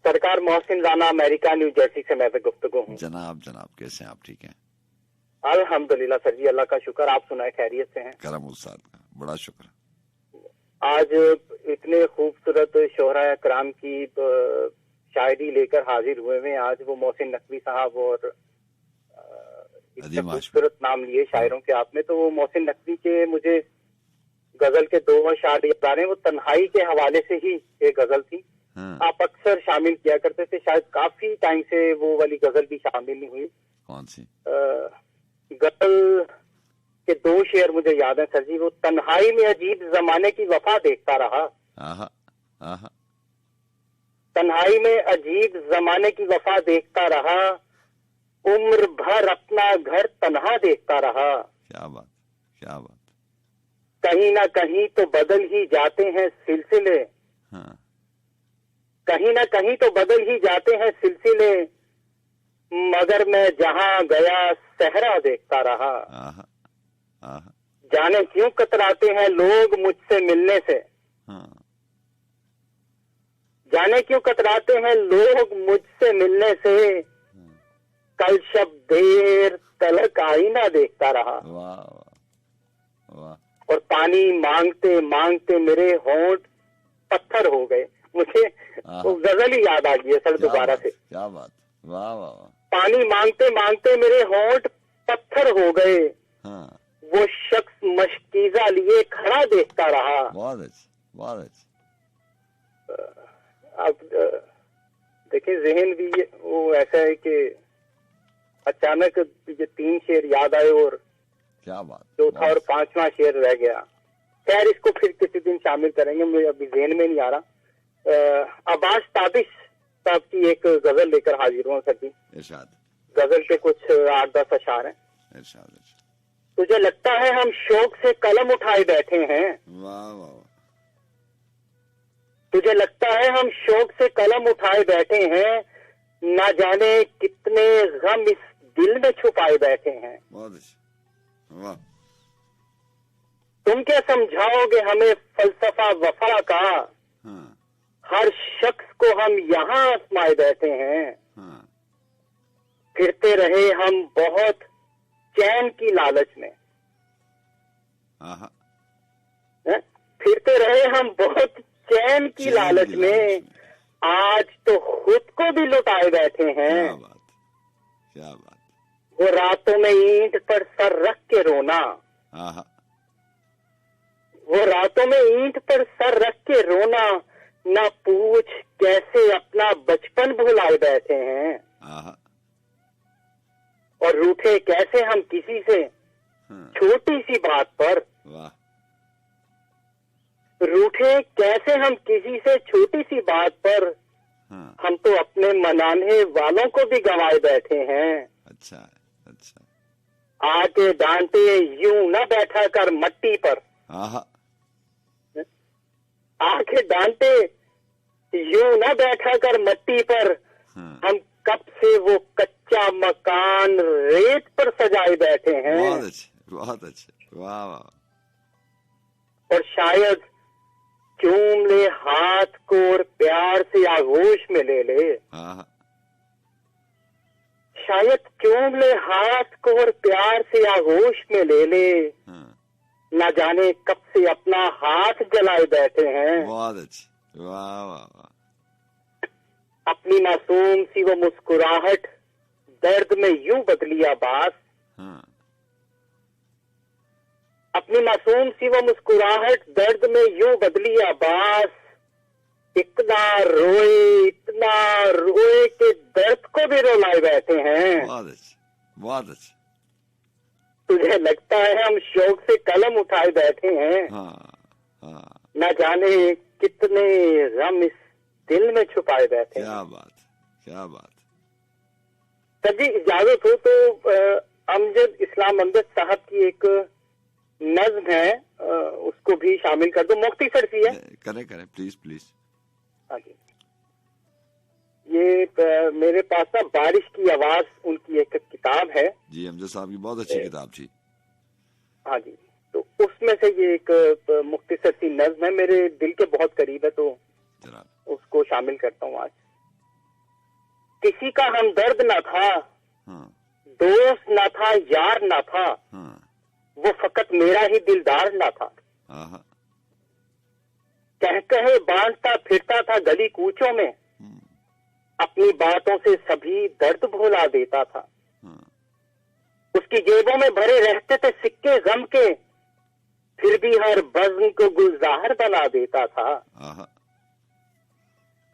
सरकार Mohsin Rana America new Jersey से मैं गुफ्तगू हूँ। जनाब जनाब कैसे हैं आप? ठीक हैं? अल्हम्दुलिल्लाह सर जी, अल्लाह का शुक्र। आप सुनाए खैरियत से हैं? करम उस्ताद का बड़ा शुक्र। आज इतने खूबसूरत शोहरा कराम की शायरी लेकर हाजिर हुए हैं। आज वो मोहसिन नकवी साहब और इतने अजीम आशिक। खूबसूरत नाम लिए शायरों के आपने, तो वो मोहसिन नकवी के मुझे गजल के 2 अशार याद आ रहे हैं। वो तन्हाई के हवाले से ही एक गजल थी, हाँ। आप अक्सर शामिल किया करते थे, शायद काफी टाइम से वो वाली गजल भी शामिल नहीं हुई। कौन सी? गजल के 2 शेर मुझे याद है सर जी। वो तन्हाई में अजीब जमाने की वफा देखता रहा, आहा आहा। तन्हाई में अजीब जमाने की वफा देखता रहा, उम्र भर अपना घर तन्हा देखता रहा। क्या बात, क्या बात। कहीं ना कहीं तो बदल ही जाते हैं सिलसिले, हाँ। कहीं ना कहीं तो बदल ही जाते हैं सिलसिले, मगर मैं जहां गया सहरा देखता रहा। आहा आहा। जाने क्यों कतराते हैं लोग मुझसे मिलने से, हाँ। जाने क्यों कतराते हैं लोग मुझसे मिलने से, कल शब देर तलक आईना देखता रहा। वाह वाह वाह। और पानी मांगते मांगते मेरे होंठ पत्थर हो गए। मुझे वो गजल ही याद आ गई है सर दोबारा से। क्या बात। वाह वाह वाह। पानी मांगते मांगते मेरे होंठ पत्थर हो गए, हाँ। वो शख्स मशकीजा लिए खड़ा देखता रहा। बहुत अच्छा, बहुत अच्छा। अब देखिए जहन भी वो ऐसा है कि अचानक ये 3 शेर याद आए और क्या बात। चौथा और 5वां शेर रह गया। खैर इसको फिर किसी दिन शामिल करेंगे, मुझे अभी जहन में नहीं आ रहा। अब्बास ताबिश साहब की एक गजल लेकर हाजिर हुआ सर जी। इरशाद। गजल के कुछ 8-10 अशार हैं। इरशाद इरशाद। तुझे लगता है हम शौक से कलम उठाए बैठे हैं, वाह वाह। तुझे लगता है हम शौक से कलम उठाए बैठे हैं, ना जाने कितने गम इस दिल में छुपाए बैठे हैं। बहुत अच्छा। वाह। तुम क्या समझाओगे हमें फलसफा वफा का, हाँ हर शख्स को हम यहाँ आजमाए बैठे हैं। हाँ। फिरते रहे हम बहुत चैन की लालच में, आहा। फिरते रहे हम बहुत चैन की लालच में, आज तो खुद को भी लुटाए बैठे हैं। क्या बात, क्या बात। वो रातों में ईंट पर सर रख के रोना, आहा। वो रातों में ईंट पर सर रख के रोना, ना पूछ कैसे अपना बचपन भुलाए बैठे हैं। आहा। और रूठे कैसे हम किसी से हाँ। छोटी सी बात पर, वाह। रूठे कैसे हम किसी से छोटी सी बात पर, हाँ। हम तो अपने मनाने वालों को भी गंवाए बैठे हैं। अच्छा अच्छा। आके डांटे यूं न बैठा कर मट्टी पर, आहा। आके डांटे यूं न बैठा कर मट्टी पर, हाँ। हम कब से वो कच्चा मकान रेत पर सजाए बैठे हैं। बहुत अच्छे, बहुत अच्छे। वाह वाह। और शायद चूम ले हाथ को और प्यार से आगोश में ले ले, आहा। शायद चूम ले हाथ को और प्यार से आगोश में ले ले, हाँ। ना जाने कब से अपना हाथ जलाए बैठे हैं। बहुत अच्छी, वाह वाह वाह। अपनी मासूम सी वो मुस्कुराहट दर्द में यूं बदली आवाज। हाँ, अपनी मासूम सी वो मुस्कुराहट दर्द में यूं बदली आवाज। इतना रोए कि दर्द को भी रुलाए बैठे हैं। बहुत अच्छी, बहुत अच्छी। तुझे लगता है हम शौक से कलम उठाए बैठे हैं। हाँ हाँ, न जाने कितने गम इस दिल में छुपाए बैठे हैं। क्या बात, क्या बात। सर जी इजाजत हो तो अमजद इस्लाम अमजद साहब की एक नज्म है, उसको भी शामिल कर दो। मुख्तसर सी है। करें करें, प्लीज प्लीज। हाँ जी, ये मेरे पास ना बारिश की आवाज उनकी एक किताब है जी, अमजद साहब की बहुत अच्छी किताब थी। हाँ जी, तो उसमें से ये एक मुख्तसर सी नज्म है, मेरे दिल के बहुत करीब है, तो जनाब उसको शामिल करता हूँ आज। किसी का हमदर्द ना था, हाँ दोस्त ना था, यार ना था, हाँ वो फकत मेरा ही दिलदार ना था। हाँ, कह कहे बांटता फिरता था गली कूचों में, अपनी बातों से सभी दर्द भुला देता था। हाँ, उसकी जेबों में भरे रहते थे सिक्के गम के, फिर भी हर बज़्म को गुलजार बना देता था। हाँ,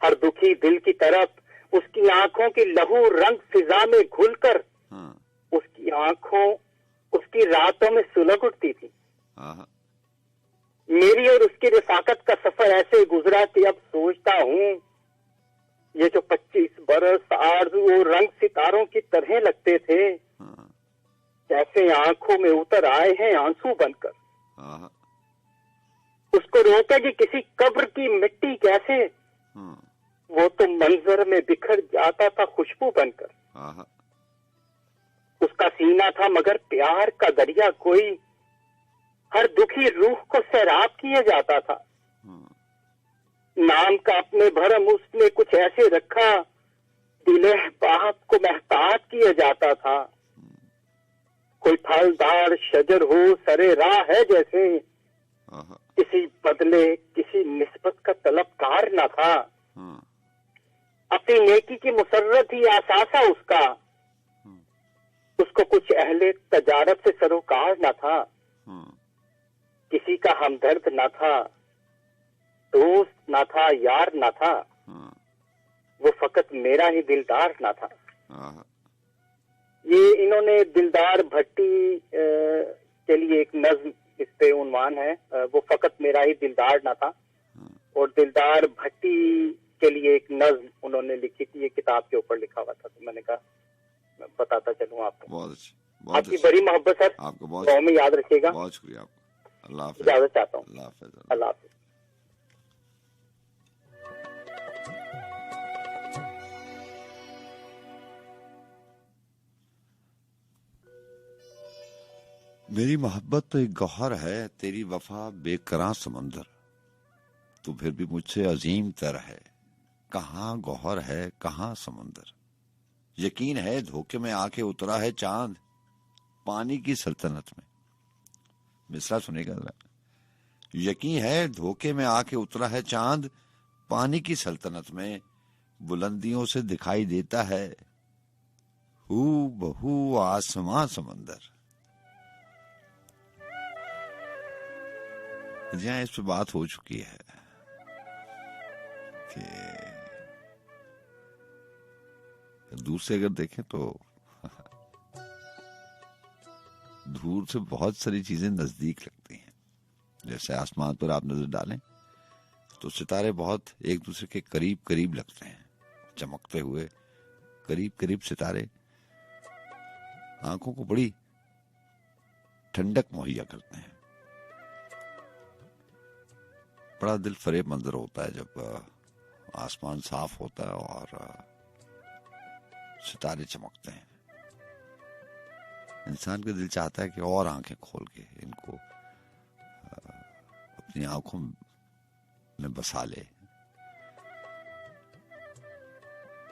हर दुखी दिल की तरफ उसकी आंखों की लहू रंग फिजा में घुलकर हाँ, उसकी आंखों उसकी रातों में सुलग उठती थी। हाँ, मेरी और उसकी रफाकत का सफर ऐसे गुजरा कि अब सोचता हूँ ये जो 25 बरस आरज़ू और रंग सितारों की तरह लगते थे, हाँ, जैसे आंखों में उतर आए हैं आंसू बनकर। हाँ, उसको रोकेगी किसी कब्र की मिट्टी कैसे, हाँ, वो तो मंजर में बिखर जाता था खुशबू बनकर। हाँ, उसका सीना था मगर प्यार का दरिया कोई, हर दुखी रूह को सैराब किया जाता था। नाम का अपने भरम उसने कुछ ऐसे रखा, दिले बाप को महताज किया जाता था। कोई फलदार शजर हो सरे राह है जैसे, हाँ, किसी बदले किसी निस्बत का तलबकार न था। हाँ, अपनी नेकी की मुसर्रत ही आसासा उसका, उसको कुछ अहले तजारत से सरोकार न था। हाँ, किसी का हमदर्द न था, दोस्त न था, यार न था, हाँ, वो फकत मेरा ही दिलदार न था। हाँ, ये इन्होंने दिलदार भट्टी के लिए एक नज्म इस पे उन्वान है, वो फकत मेरा ही दिलदार न था। और दिलदार भट्टी के लिए एक नज्म उन्होंने लिखी थी, ये किताब के ऊपर लिखा हुआ था, तो मैंने कहा मैं बताता चलूं आपको। बहुत अच्छी, बहुत आपकी अच्छी। बड़ी मोहब्बत सर, आपको बहुत दुआ में याद रखिएगा। बहुत शुक्रिया आपका। अल्लाह हाफिज। इजाजत चाहता हूँ। अल्लाह हाफिज। अल्लाह हाफिज। मेरी मोहब्बत तो एक गौहर है, तेरी वफा बेकरां समंदर, तू फिर भी मुझसे अजीम तर है, कहाँ गौहर है कहाँ समंदर। यकीन है धोखे में आके उतरा है चांद, पानी की सल्तनत में। मिसरा सुनेगा जरा। यकीन है धोखे में आके उतरा है चांद, पानी की सल्तनत में, बुलंदियों से दिखाई देता है हू बहू आसमां समंदर। जहां इस पे बात हो चुकी है कि दूर से अगर देखें तो दूर से बहुत सारी चीजें नजदीक लगती हैं। जैसे आसमान पर आप नजर डालें तो सितारे बहुत एक दूसरे के करीब करीब लगते हैं, चमकते हुए करीब करीब सितारे आंखों को बड़ी ठंडक मुहैया करते हैं। बड़ा दिल फरेब मंजर होता है जब आसमान साफ होता है और सितारे चमकते हैं। इंसान का दिल चाहता है कि और आंखें खोल के इनको अपनी आंखों में बसा ले,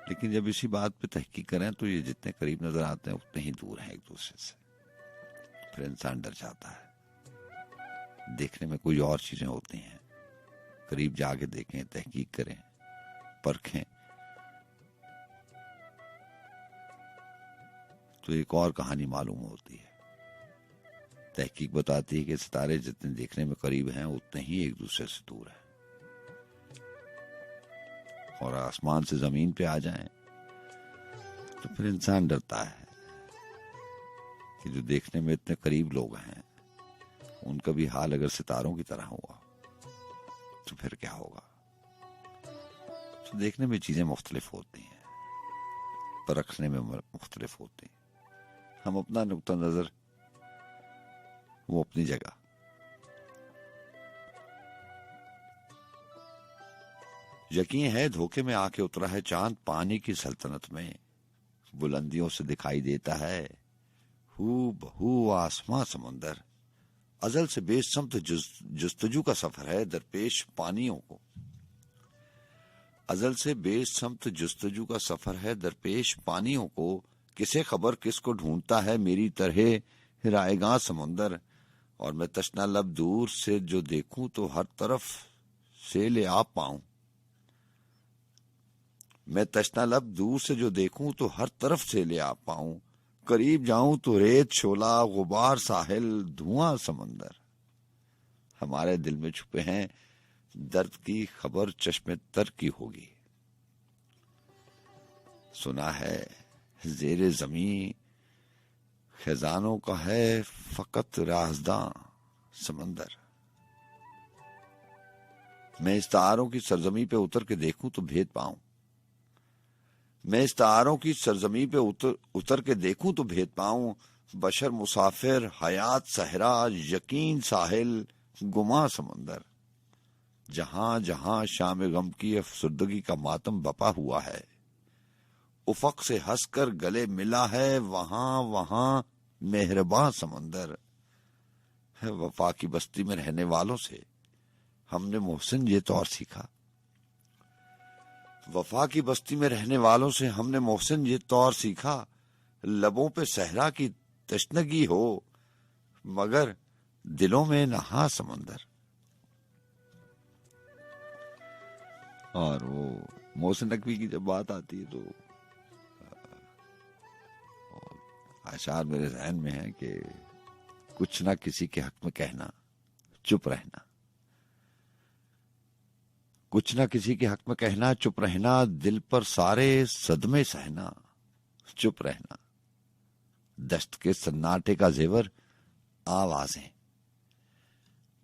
लेकिन जब इसी बात पे तहकीक करें तो ये जितने करीब नजर आते हैं उतने ही दूर हैं एक दूसरे से। फिर इंसान डर जाता है। देखने में कोई और चीजें होती हैं। करीब जाके देखें, तहकीक करें, परखें तो एक और कहानी मालूम होती है। तहकीक बताती है कि सितारे जितने देखने में करीब हैं उतने ही एक दूसरे से दूर हैं। और आसमान से जमीन पे आ जाएं तो फिर इंसान डरता है कि जो देखने में इतने करीब लोग हैं उनका भी हाल अगर सितारों की तरह हुआ तो फिर क्या होगा। तो देखने में चीजें मुख्तलिफ होती हैं, परखने में मुख्तलिफ होती हैं। हम अपना नुक्ता नजर, वो अपनी जगह। यकीन है धोखे में आके उतरा है चांद पानी की सल्तनत में, बुलंदियों से दिखाई देता है हू बहू आसमां समुंदर। अजल से बेसमत जुस्तजू का सफर है दरपेश पानियों को। अजल से बेसमत जुस्तजू का सफर है दरपेश पानियों को। किसे खबर किसको ढूंढता है मेरी तरह हिराएगा समुंदर। और मैं तश्ना लब दूर से जो देखूं तो हर तरफ से ले आ पाऊं। मैं तश्ना लब दूर से जो देखूं तो हर तरफ से ले आ पाऊं। करीब जाऊं तो रेत शोला गुबार साहिल धुआं समंदर। हमारे दिल में छुपे हैं दर्द की खबर चश्मे तर की होगी। सुना है जेरे जमी खजानों का है फकत राज़दां समंदर। मैं इस तारों की सरजमी पे उतर के देखूं तो भेद पाऊं। मैं इस तारों की सरजमी पे उतर के देखूं तो भेद पाऊं। बशर मुसाफिर हयात सहरा यकीन साहिल गुमा समंदर। जहां जहां शाम गम की अफसुर्दगी का मातम बपा हुआ है, उफक से हंसकर गले मिला है वहां वहां मेहरबान समंदर है। वफा की बस्ती में रहने वालों से हमने मोहसिन ये तौर सीखा। वफा की बस्ती में रहने वालों से हमने मोहसिन ये तौर सीखा। लबों पे सहरा की तशनगी हो मगर दिलों में नहा समंदर। और वो मोहसिन नकवी की जब बात आती है तो आशार मेरे जहन में है कि कुछ ना किसी के हक में कहना, चुप रहना। कुछ ना किसी के हक में कहना, चुप रहना। दिल पर सारे सदमे सहना, चुप रहना। दश्त के सन्नाटे का जेवर आवाजें,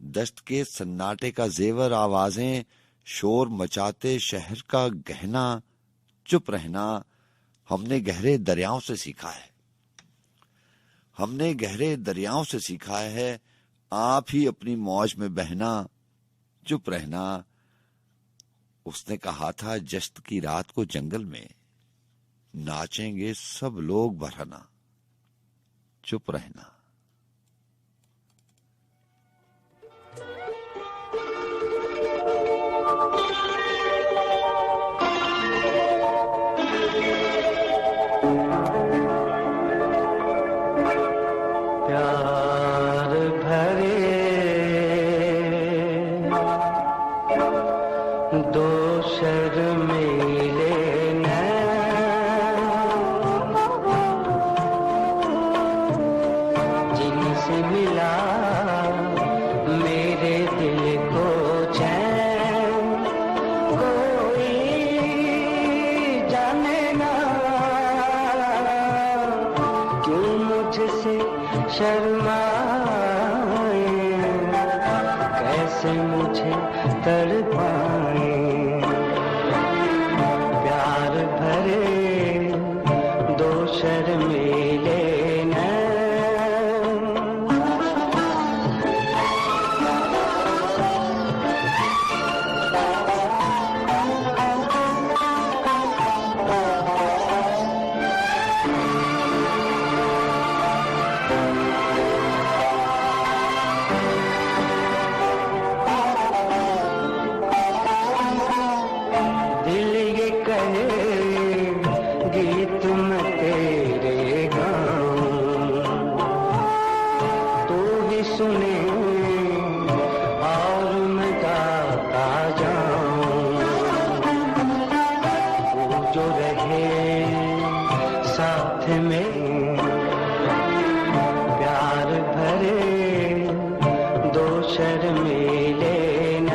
दश्त के सन्नाटे का जेवर आवाजें। शोर मचाते शहर का गहना, चुप रहना। हमने गहरे दरियाओं से सीखा है, हमने गहरे दरियाओं से सीखा है आप ही अपनी मौज में बहना, चुप रहना। उसने कहा था जश्न की रात को जंगल में नाचेंगे सब लोग बरहना, चुप रहना। प्यार भरे दो शर्मीले नैन जिनसे मिला मेरे दिल को चैन। कोई जाने ना क्यों मुझसे शर्माए, कैसे मुझे तड़पाए। प्यार भरे दो शर्मीले दिल ये कहे गीत मैं तेरे साथ में प्यार भरे दो शर्मीले नैन।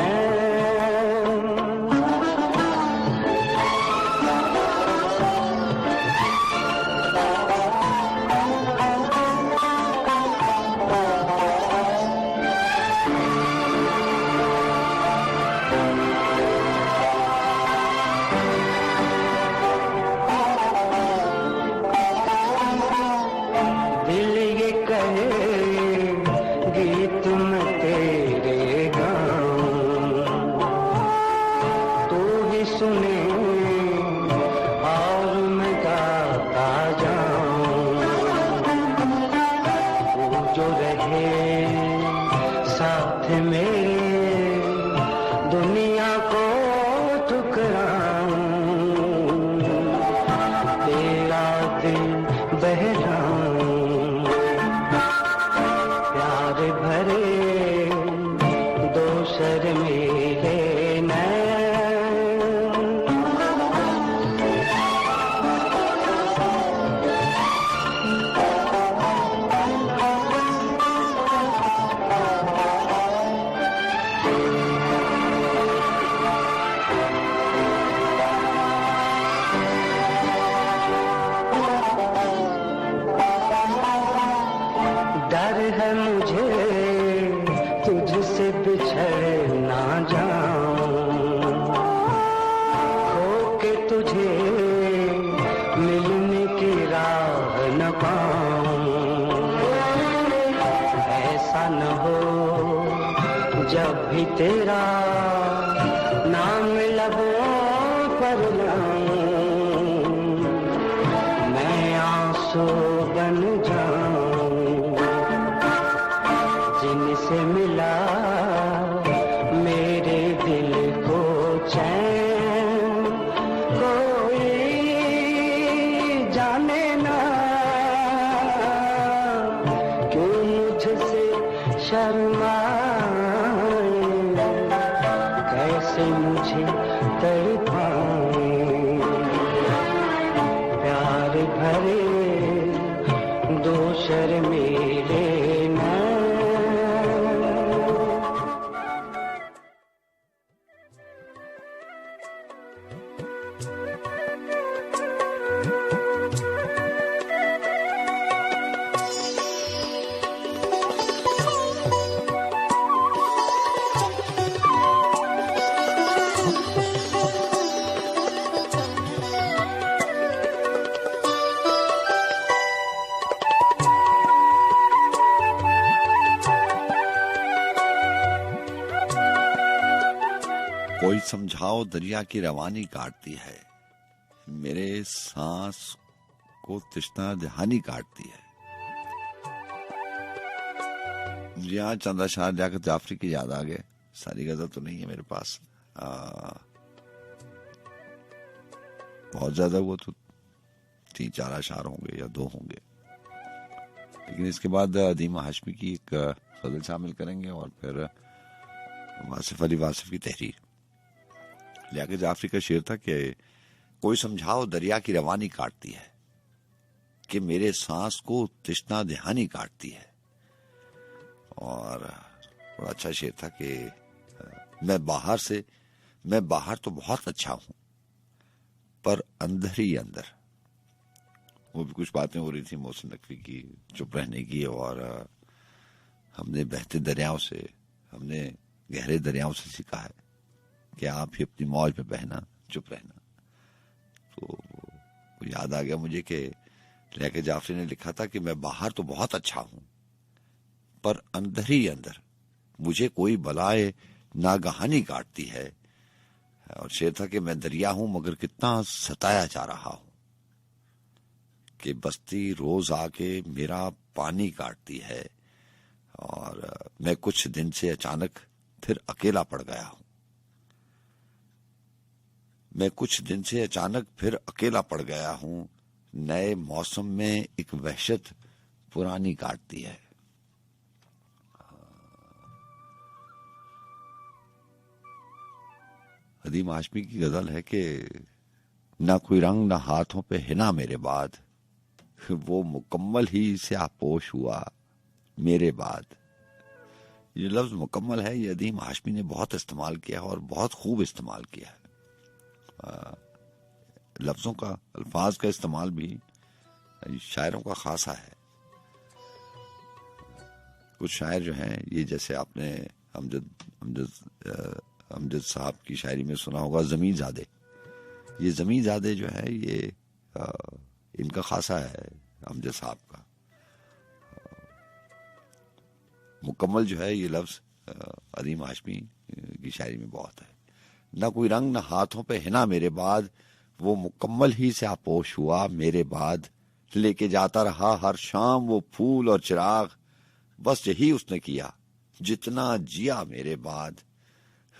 दिल ये कहेगी तुम तेरे गाऊं, तू ही सुने और मैं गाता जाऊं। तू जो रहे साथ में दुनिया को ठुकराऊं, तेरा दिल बहलाऊं। प्यार भरे दो शर्मीले नैन। डर है मुझे तुझसे बिछड़ ना जाऊं, खो के तुझे मिलने की राह न पाऊं। ऐसा न हो जब भी तेरा नाम लबों पर लाऊं, मैं आंसू बन जाऊं। जिनसे मिला मेरे दिल को चैन, कोई जाने ना क्यों मुझसे शर्माए, कैसे मुझे तड़पाए। प्यार भरे दो शर्मीले नैन। कोई समझाओ दरिया की रवानी काटती है, मेरे सांस को तृष्णा दहानी काटती है। यहाँ चंदा शाह लियाकत जाफरी की याद आ गए। सारी गजल तो नहीं है मेरे पास, बहुत ज्यादा वो तो 3-4 अशार होंगे या 2 होंगे। लेकिन इसके बाद अदीमा हाशमी की एक गजल शामिल करेंगे और फिर वासिफ अली वासिफ की तहरीर। लियाकत जाफरी का शेर था कि कोई समझाओ दरिया की रवानी काटती है, कि मेरे सांस को तृष्णा दहानी काटती है। और बड़ा अच्छा शेर था कि मैं बाहर तो बहुत अच्छा हूं, पर अंदर ही अंदर। वो भी कुछ बातें हो रही थी मोहसिन नकवी की चुप रहने की, और हमने बहते दरियाओं से, हमने गहरे दरियाओं से सीखा है कि आप ही अपनी मौज में बहना, चुप रहना। तो याद आ गया मुझे कि लियाकत जाफरी ने लिखा था कि मैं बाहर तो बहुत अच्छा हूं, पर अंदर ही अंदर मुझे कोई बलाए नागहानी काटती है। और शेर था कि मैं दरिया हूं मगर कितना सताया जा रहा हूं, कि बस्ती रोज आके मेरा पानी काटती है, और मैं कुछ दिन से अचानक फिर अकेला पड़ गया हूं। मैं कुछ दिन से अचानक फिर अकेला पड़ गया हूं, नए मौसम में एक वहशत पुरानी काटती है। अदीम हाशमी की गजल है कि ना कोई रंग ना हाथों पे हिना मेरे बाद, वो मुकम्मल ही से आपोश हुआ मेरे बाद। ये लफ्ज मुकम्मल है, ये अदीम हाशमी ने बहुत इस्तेमाल किया है और बहुत खूब इस्तेमाल किया है। लफ्जों का, अल्फाज का इस्तेमाल भी शायरों का खासा है। कुछ शायर जो हैं, ये जैसे आपने अमजद साहब की शायरी में सुना होगा ज़मीन ज़ादे। ये ज़मीन ज़ादे जो है ये इनका खासा है अमजद साहब का। मुकम्मल जो है ये लफ्ज अदीम हाशमी की शायरी में बहुत है। न कोई रंग न हाथों पे हिना मेरे बाद, वो मुकम्मल ही से आपोश हुआ मेरे बाद। लेके जाता रहा हर शाम वो फूल और चिराग, बस यही उसने किया जितना जिया मेरे बाद।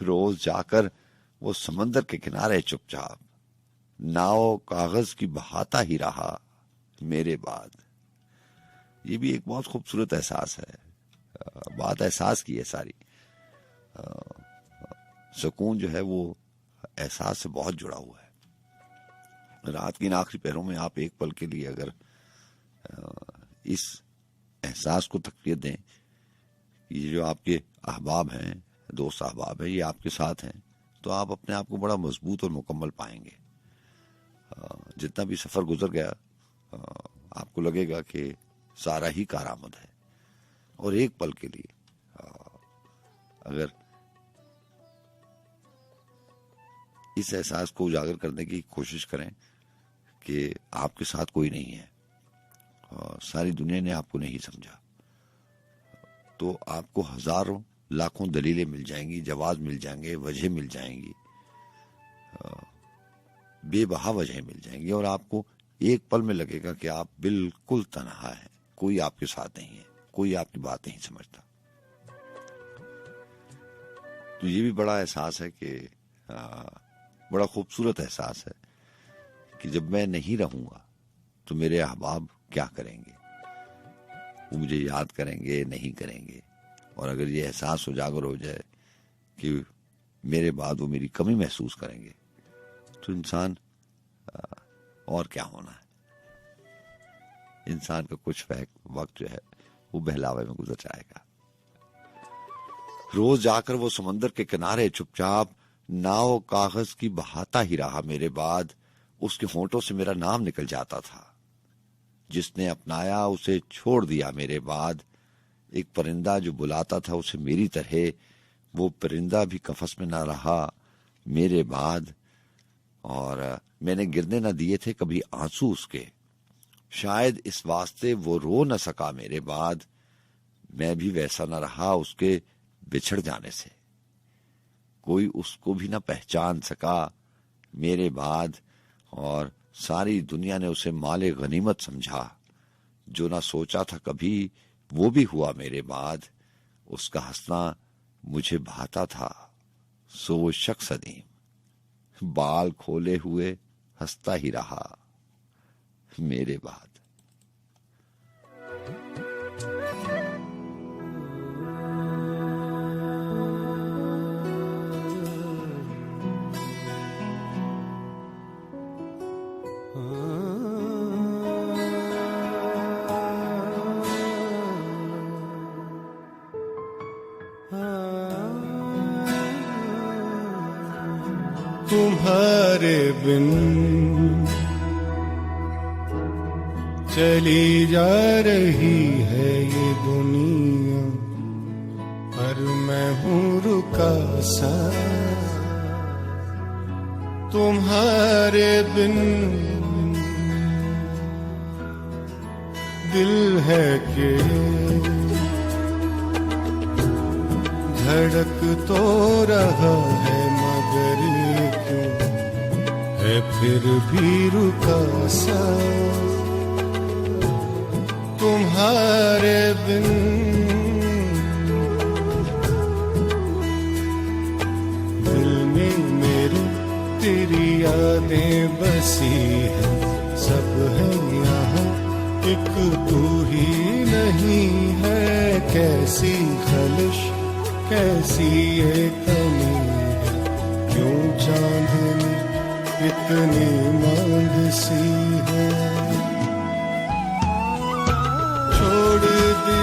रोज जाकर वो समंदर के किनारे चुपचाप, नाव कागज की बहाता ही रहा मेरे बाद। ये भी एक बहुत खूबसूरत एहसास है, बात एहसास की है सारी। सुकून जो है वो एहसास से बहुत जुड़ा हुआ है। रात की इन आखिरी पहरों में आप एक पल के लिए अगर इस एहसास को तकवीत दें, ये जो आपके अहबाब हैं, दोस्त अहबाब हैं, ये आपके साथ हैं, तो आप अपने आप को बड़ा मजबूत और मुकम्मल पाएंगे। जितना भी सफर गुजर गया आपको लगेगा कि सारा ही कारआमद है। और एक पल के लिए अगर इस एहसास को उजागर करने की कोशिश करें कि आपके साथ कोई नहीं है, सारी दुनिया ने आपको नहीं समझा, तो आपको हजारों लाखों दलीलें मिल जाएंगी, जवाब मिल जाएंगे, वजह मिल जाएंगी, बेबहा वजह मिल जाएंगी, और आपको एक पल में लगेगा कि आप बिल्कुल तन्हा हैं, कोई आपके साथ नहीं है, कोई आपकी बात नहीं समझता। तो ये भी बड़ा एहसास है कि बड़ा खूबसूरत एहसास है कि जब मैं नहीं रहूंगा तो मेरे अहबाब क्या करेंगे, वो मुझे याद करेंगे नहीं करेंगे। और अगर ये एहसास उजागर हो जाए कि मेरे बाद वो मेरी कमी महसूस करेंगे, तो इंसान और क्या होना है। इंसान का कुछ वक्त जो है वो बहलावे में गुजर जाएगा। रोज जाकर वो समंदर के किनारे चुपचाप, नाव कागज की बहाता ही रहा मेरे बाद। उसके होंठों से मेरा नाम निकल जाता था, जिसने अपनाया उसे छोड़ दिया मेरे बाद। एक परिंदा जो बुलाता था उसे मेरी तरह, वो परिंदा भी कफस में ना रहा मेरे बाद। और मैंने गिरने न दिए थे कभी आंसू उसके, शायद इस वास्ते वो रो न सका मेरे बाद। मैं भी वैसा न रहा उसके बिछड़ जाने से, कोई उसको भी न पहचान सका मेरे बाद। और सारी दुनिया ने उसे माले गनीमत समझा, जो ना सोचा था कभी वो भी हुआ मेरे बाद। उसका हंसना मुझे भाता था, सो वो शख्स अदीम बाल खोले हुए हंसता ही रहा मेरे बाद। तुम्हारे बिन चली जा रही है ये दुनिया, पर मैं हूँ रुका सा। तुम्हारे बिन दिल है कि धड़क तो रहा है, मगर है फिर भी रुका सा। तुम्हारे बिन दिल में मेरे तेरी यादें बसी है, सब है यहाँ एक तू ही नहीं है। कैसी खलिश कैसी ये कमी है, क्यों चांदनी इतनी मांग सी है।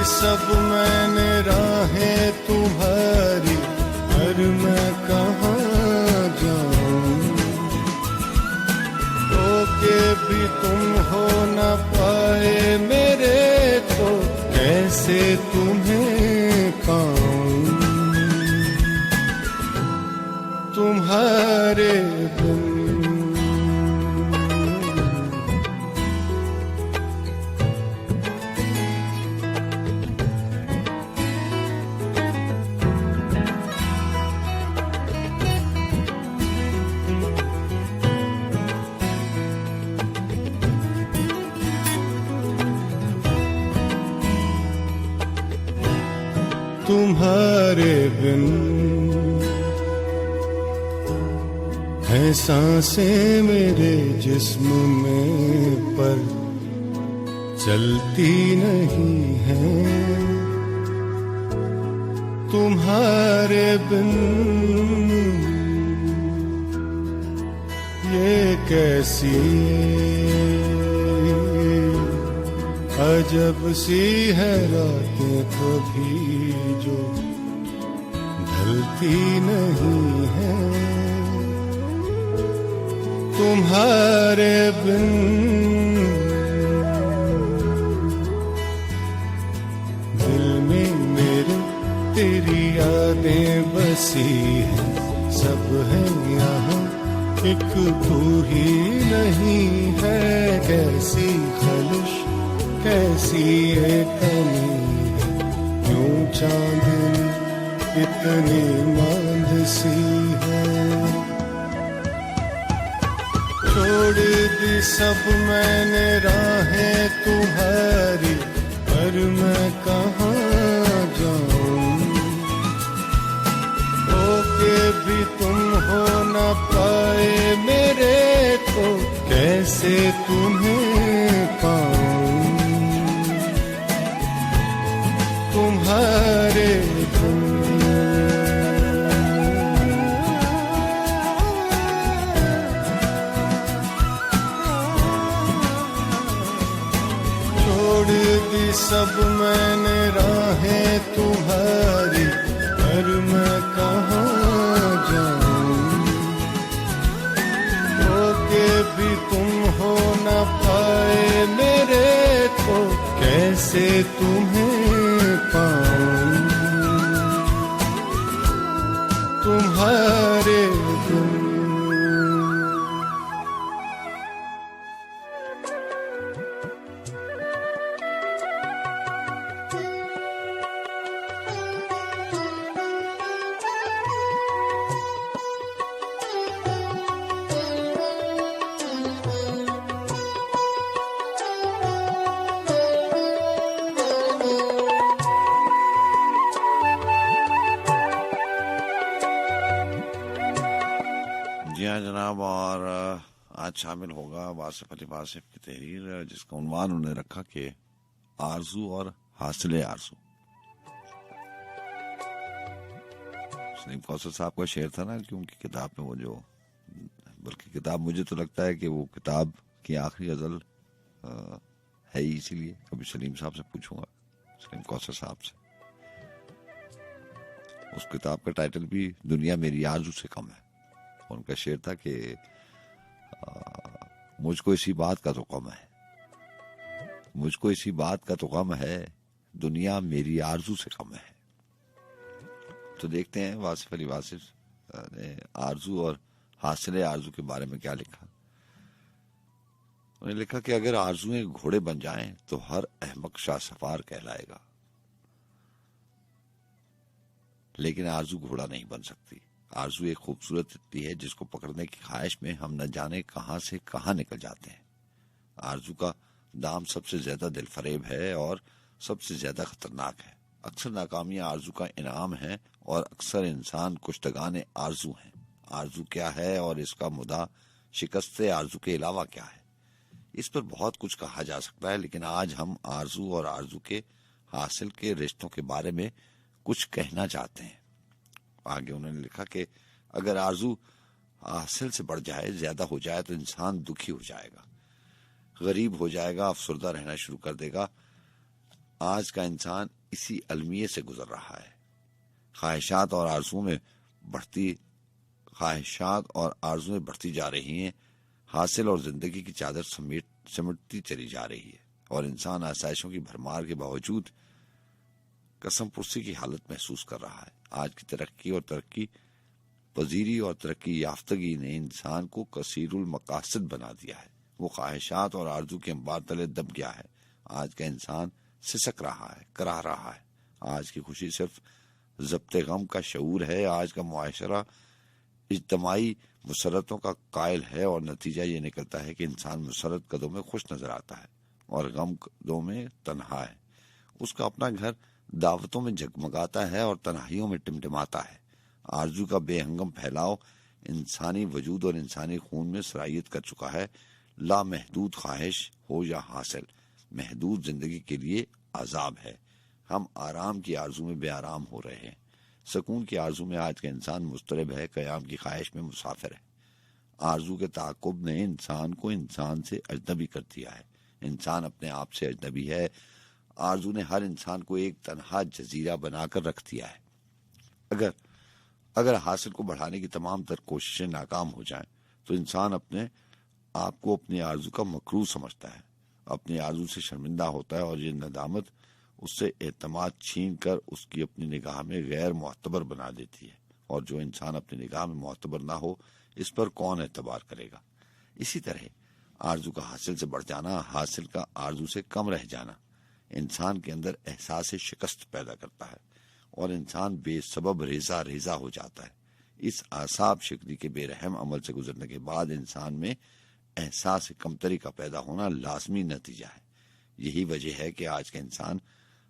सब मैंने राहें तुम्हारी, पर मैं कहाँ जाऊं। तो के भी तुम हो न पाए मेरे, तो कैसे तुम्हें पाऊं। तुम्हारे बिन तुम्हारे बिन है सांसें मेरे जिस्म में, पर चलती नहीं है। तुम्हारे बिन ये कैसी अजब सी है रातें कभी जो ढलती नहीं है। तुम्हारे बिन दिल में मेरे तेरी यादें बसी हैं, सब है यहाँ एक तू ही नहीं है। कैसी खलिश कैसी ये कमी है, क्यों चांदनी इतनी मांद सी है। छोड़ दी सब मैंने राहें तुम्हारी, पर मैं कहाँ जाऊं। होके भी तुम हो न पाए मेरे, तो कैसे तुम्हें पाऊं। तुम्हारे बिन छोड़ दी सब मैंने राहें तुम्हारी, पर मैं कहाँ जाऊं। होके भी तुम हो न पाए मेरे, तो कैसे तुम्हें पाऊं। तुम्हारे बिन जनाब। और आज शामिल होगा वासिफ अली वासिफ की तहरीर, जिसका उन्वान उन्होंने रखा कि आरजू और हासिले आरजू। सलीम कौसर साहब का शेर था ना कि उनकी किताब में वो जो, बल्कि किताब मुझे तो लगता है कि वो किताब की आखिरी गजल है ही, इसीलिए कभी सलीम साहब से पूछूंगा, सलीम कौसर साहब से। उस किताब का टाइटल भी दुनिया मेरी आरजू से कम है। उनका शेर था कि मुझको इसी बात का तो गम है, मुझको इसी बात का तो गम है, दुनिया मेरी आरजू से कम है। तो देखते हैं वासिफ अली वासिफ ने आरजू और हासिले आरजू के बारे में क्या लिखा। उन्होंने लिखा कि अगर आरजुएं घोड़े बन जाएं तो हर अहमक शाहसवार कहलाएगा, लेकिन आरजू घोड़ा नहीं बन सकती। आरजू एक खूबसूरत तितली है जिसको पकड़ने की ख्वाहिश में हम न जाने कहां से कहां निकल जाते हैं। आरजू का दाम सबसे ज्यादा दिलफरेब है और सबसे ज्यादा खतरनाक है। अक्सर नाकामियां आरजू का इनाम है और अक्सर इंसान कुश्तगाने आरजू हैं। आरजू क्या है और इसका मुद्दा शिकस्त आरजू के अलावा क्या है, इस पर बहुत कुछ कहा जा सकता है, लेकिन आज हम आरजू और आरजू के हासिल के रिश्तों के बारे में कुछ कहना चाहते हैं। आगे उन्होंने लिखा कि अगर आरजू हासिल से बढ़ जाए, ज्यादा हो जाए, तो इंसान दुखी हो जाएगा, गरीब हो जाएगा, अफसरदा रहना शुरू कर देगा। आज का इंसान इसी अलमिये से गुजर रहा है। ख्वाहिशात और आरज़ुएं बढ़ती जा रही हैं। हासिल और जिंदगी की चादर सिमटती चली जा रही है और इंसान आसाइशों की भरमार के बावजूद कसम पुर्सी की हालत महसूस कर रहा है। आज की तरक्की पजीरी और तरक्की याफ्तगी ने इंसान को कसीरुल मकासद बना दिया है। वो ख्वाहिशात और आरजू के अंबार तले दब गया है। आज का इंसान सिसक रहा है, कराह रहा है। आज की खुशी सिर्फ ज़ब्ते गम का शऊर है। आज का मुआशरा इज्तमाई मुसरतों का कायल है और नतीजा ये निकलता है कि इंसान मुसरत कदों में खुश नजर आता है और गम कदों में तन्हा है। उसका अपना घर दावतों में जगमगाता है और तन्हाइयों में टिमटिमाता है। आरजू का बेहंगम फैलाव इंसानी वजूद और इंसानी खून में सरायत कर चुका है। लामहदूद ख्वाहिश हो या हासिल, महदूद जिंदगी के लिए अजाब है। हम आराम की आरजू में बेआराम हो रहे हैं। सुकून की आरजू में आज का इंसान मुस्तरब है, कयाम की ख्वाहिश में मुसाफिर है। आरजू के ताक़ुब ने इंसान को इंसान से अजनबी कर दिया है। इंसान अपने आप से अजनबी है। आरजू ने हर इंसान को एक तन्हा जजीरा बनाकर रख दिया है। अगर हासिल को बढ़ाने की तमाम तर कोशिशें नाकाम हो जाएं, तो इंसान अपने आप को अपनी आरजू का मकरूर समझता है, अपनी आरजू से शर्मिंदा होता है और ये नदामत उससे एतमाद छीन कर उसकी अपनी निगाह में गैर मुअतबर बना देती है। और जो इंसान अपनी निगाह में मुअतबर ना हो, इस पर कौन एतबार करेगा। इसी तरह आरजू का हासिल से बढ़ जाना, हासिल का आरजू से कम रह जाना इंसान के अंदर एहसास शिकस्त पैदा करता है और इंसान बेसबब रेजा रेजा हो जाता है। इस आसाब शिकली के बेरहम अमल से गुजरने के बाद इंसान में एहसास कमतरी का पैदा होना लाजमी नतीजा है। यही वजह है कि आज का इंसान,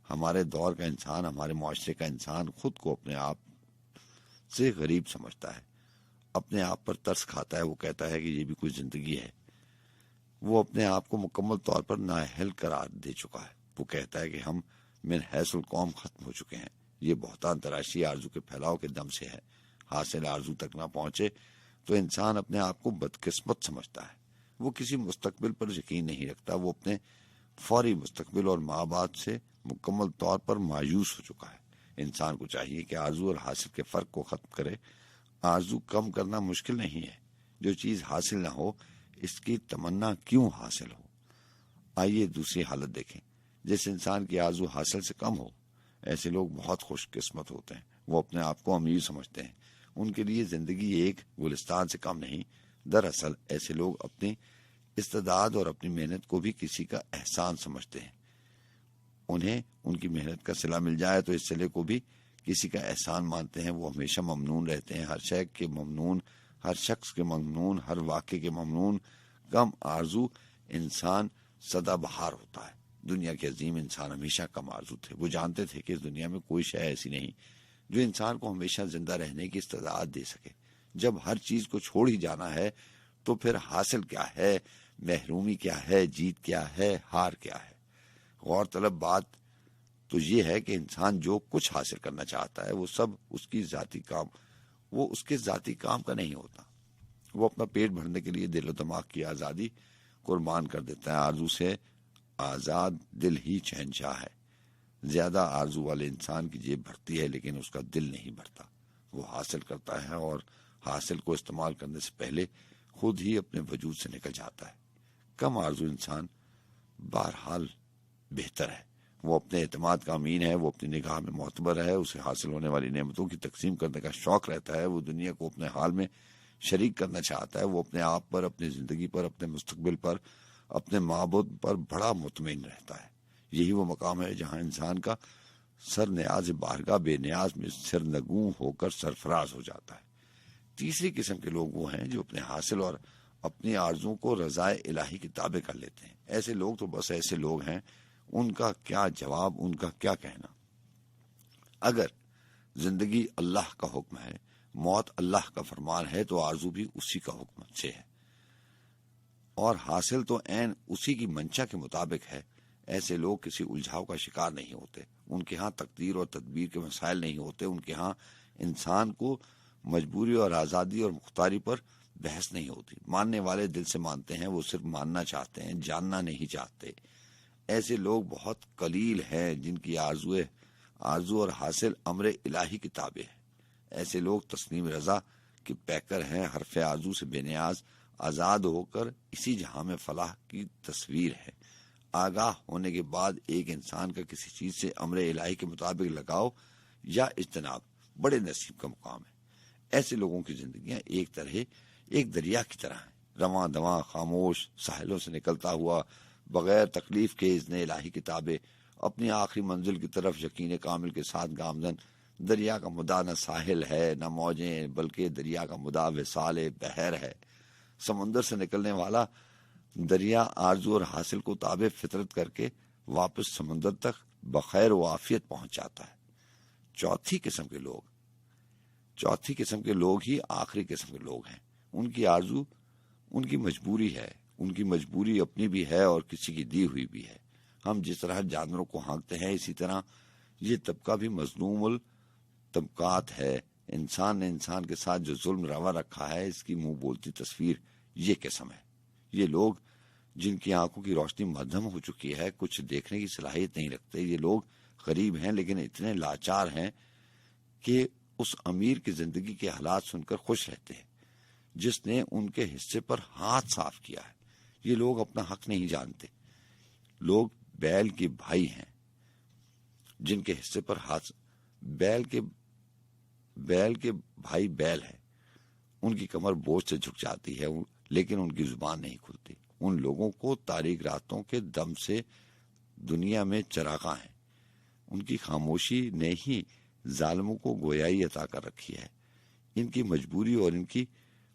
हमारे दौर का इंसान, हमारे मुआशरे का इंसान खुद को अपने आप से गरीब समझता है, अपने आप पर तरस खाता है। वो कहता है कि ये भी कोई जिंदगी है। वो अपने आप को मुकम्मल तौर पर नाअहल करार दे चुका है। वो कहता है कि हम मिन हैसुल कौम खत्म हो चुके हैं। ये बहुतान तराशी आरजू के फैलाव के दम से है। हासिल आरजू तक ना पहुंचे तो इंसान अपने आप को बदकिस्मत समझता है। वो किसी मुस्तकबिल पर यकीन नहीं रखता। वो अपने फौरी मुस्तकबिल और माँ बाप से मुकम्मल तौर पर मायूस हो चुका है। इंसान को चाहिए कि आरजू और हासिल के फर्क को खत्म करे। आरजू कम करना मुश्किल नहीं है। जो चीज हासिल ना हो, इसकी तमन्ना क्यों हासिल हो। आइए दूसरी हालत देखें। जिस इंसान की आरजू हासिल से कम हो, ऐसे लोग बहुत खुशकिस्मत होते हैं। वो अपने आप को अमीर समझते हैं। उनके लिए जिंदगी एक गुलिस्तान से कम नहीं। दरअसल ऐसे लोग अपनी इस्तेदाद और अपनी मेहनत को भी किसी का एहसान समझते हैं। उन्हें उनकी मेहनत का सिला मिल जाए तो इस सिले को भी किसी का एहसान मानते हैं। वो हमेशा ममनून रहते हैं, हर शय के ममनून, हर शख्स के ममनून, हर वाक़े के ममनून। कम आरजू इंसान सदाबहार होता है। दुनिया के अजीम इंसान हमेशा कम आरजू थे। वो जानते थे कि इस दुनिया में कोई शय ऐसी नहीं जो इंसान को हमेशा जिंदा रहने की इस्तेदाद दे सके। जब हर चीज को छोड़ ही जाना है तो फिर हासिल क्या है, महरूमी क्या है, जीत क्या है, हार क्या है। गौरतलब बात तो ये है कि इंसान जो कुछ हासिल करना चाहता है वो सब उसके जाती काम का नहीं होता। वो अपना पेट भरने के लिए दिल और दिमाग की आज़ादी कुर्बान कर देता है। आरजू से आज़ाद दिल ही शहंशाह है। ज्यादा आरजू वाले इंसान की जेब भरती है लेकिन उसका दिल नहीं भरता। वो हासिल करता है और हासिल को इस्तेमाल करने से पहले खुद ही अपने वजूद से निकल जाता है। कम आरजू इंसान बहरहाल बेहतर है। वो अपने एतमाद का अमीन है। वो अपनी निगाह में मोतबर है। उसे हासिल होने वाली नेमतों की तकसीम करने का शौक रहता है। वो दुनिया को अपने हाल में शरीक करना चाहता है। वो अपने आप पर, अपनी जिंदगी पर, अपने मुस्तकबिल पर, अपने माबूद पर बड़ा मुतमईन रहता है। यही वो मकाम है जहाँ इंसान का सर न्याज बारगाह बेनियाज में सिरनगू होकर सरफराज हो जाता है। तीसरी किस्म के लोग वो हैं जो अपने हासिल और अपनी आरज़ुओं को रज़ाए इलाही की ताबे कर लेते हैं। ऐसे लोग तो बस ऐसे लोग हैं, उनका क्या जवाब, उनका क्या कहना। अगर जिंदगी अल्लाह का हुक्म है, मौत अल्लाह का फरमान है, तो आरजू भी उसी का हुक्म से है और हासिल तो ऐन उसी की मंशा के मुताबिक है। ऐसे लोग किसी उलझाव का शिकार नहीं होते। उनके यहाँ तकदीर और तदबीर के मसाइल नहीं होते। उनके यहाँ इंसान को मजबूरी और आज़ादी और मुख्तारी पर बहस नहीं होती। मानने वाले दिल से मानते हैं। वो सिर्फ मानना चाहते हैं, जानना नहीं चाहते। ऐसे लोग बहुत कलील हैं जिनकी आरजुए आरजू और हासिल अमरे इलाही किताबें हैं। ऐसे लोग तस्नीम रजा के पैकर हैं। हरफ आरजू से बेनियाज आजाद होकर इसी जहां में फलाह की तस्वीर है। आगाह होने के बाद एक इंसान का किसी चीज से अमरे इलाही के मुताबिक लगाओ या इज्तनाब बड़े नसीब का मुकाम है। ऐसे लोगों की जिंदगियां एक दरिया की तरह हैं, रवां दवां खामोश साहिलों से निकलता हुआ बगैर तकलीफ के इज़्ने इलाही किताबें अपनी आखिरी मंजिल की तरफ यकीन कामिल के साथ गामजन। दरिया का मुदा न साहिल है न मौजें, बल्कि दरिया का मुदा विसाल बहर है। समुंदर से निकलने वाला दरिया आरजू और हासिल को ताबे फितरत करके वापस समुंदर तक बखैर व आफियत पहुंच जाता है। चौथी किस्म के लोग ही आखिरी किस्म के लोग हैं। उनकी आरजू उनकी मजबूरी है, उनकी मजबूरी अपनी भी है और किसी की दी हुई भी है। हम जिस तरह जानवरों को हाँकते हैं, इसी तरह ये तबका भी मजलूमुल तबकात है। इंसान ने इंसान के साथ जो जुल्म रवा रखा है, इसकी मुंह बोलती तस्वीर ये किस्म है। ये लोग जिनकी आंखों की रोशनी मध्यम हो चुकी है, कुछ देखने की सलाहियत नहीं रखते। ये लोग गरीब हैं लेकिन इतने लाचार हैं कि उस अमीर की जिंदगी के हालात सुनकर खुश रहते हैं जिसने उनके हिस्से पर हाथ साफ किया है। ये लोग अपना हक नहीं जानते। लोग बैल के भाई हैं जिनके हिस्से पर हाथ बैल के भाई बैल है। उनकी कमर बोझ से झुक जाती है लेकिन उनकी जुबान नहीं खुलती। उन लोगों को तारीक रातों के दम से दुनिया में चरागा है। उनकी खामोशी ने ही जालिमों को गोयाई अता कर रखी है। इनकी मजबूरी और इनकी